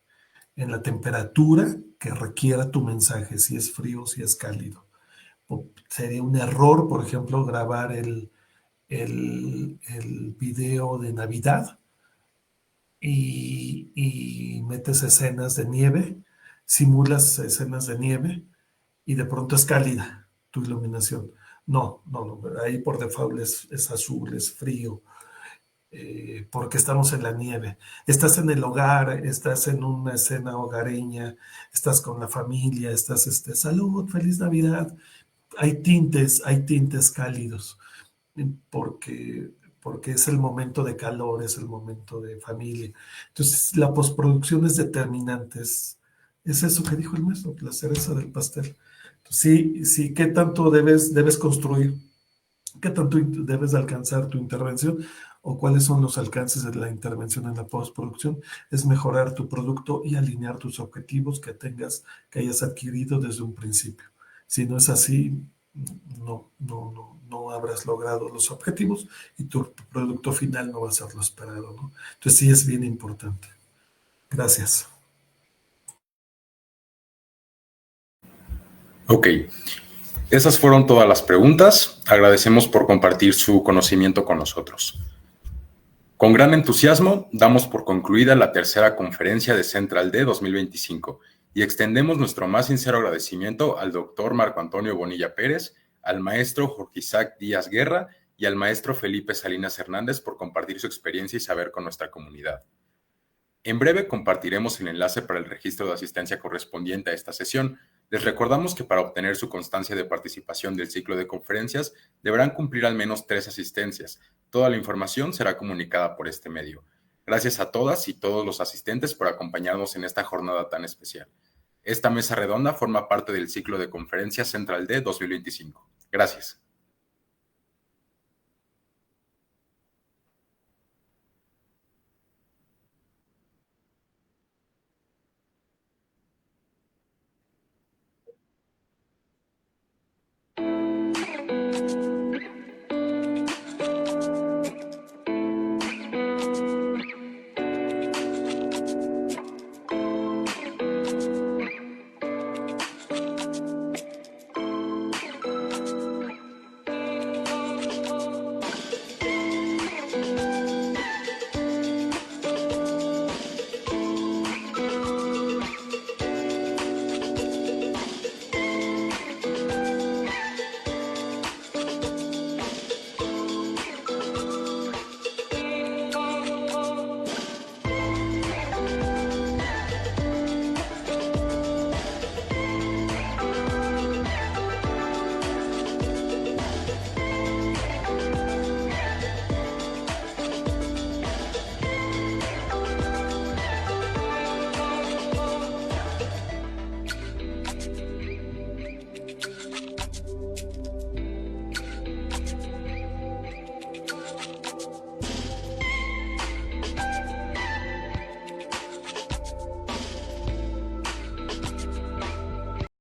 en la temperatura que requiera tu mensaje, si es frío, si es cálido. Sería un error, por ejemplo, grabar el video de Navidad y metes escenas de nieve, simulas escenas de nieve y de pronto es cálida tu iluminación. No, no, no, ahí por default es azul, es frío, porque estamos en la nieve. Estás en el hogar, estás en una escena hogareña, estás con la familia, estás, salud, feliz Navidad. Hay tintes cálidos porque, porque es el momento de calor, es el momento de familia. Entonces, la postproducción es determinante, es eso que dijo el maestro, la cereza del pastel. Entonces, sí, sí, ¿qué tanto debes construir? ¿Qué tanto debes alcanzar tu intervención? ¿O cuáles son los alcances de la intervención en la postproducción? Es mejorar tu producto y alinear tus objetivos que hayas adquirido desde un principio. Si no es así, no habrás logrado los objetivos y tu producto final no va a ser lo esperado, ¿no? Entonces sí es bien importante. Gracias.
Ok. Esas fueron todas las preguntas. Agradecemos por compartir su conocimiento con nosotros. Con gran entusiasmo, damos por concluida la tercera conferencia de Central D 2025 y extendemos nuestro más sincero agradecimiento al doctor Marco Antonio Bonilla Pérez, al maestro Jorge Isaac Díaz Guerra y al maestro Felipe Salinas Hernández por compartir su experiencia y saber con nuestra comunidad. En breve compartiremos el enlace para el registro de asistencia correspondiente a esta sesión. Les recordamos que para obtener su constancia de participación del ciclo de conferencias deberán cumplir al menos 3 asistencias. Toda la información será comunicada por este medio. Gracias a todas y todos los asistentes por acompañarnos en esta jornada tan especial. Esta mesa redonda forma parte del ciclo de conferencias Central D 2025. Gracias.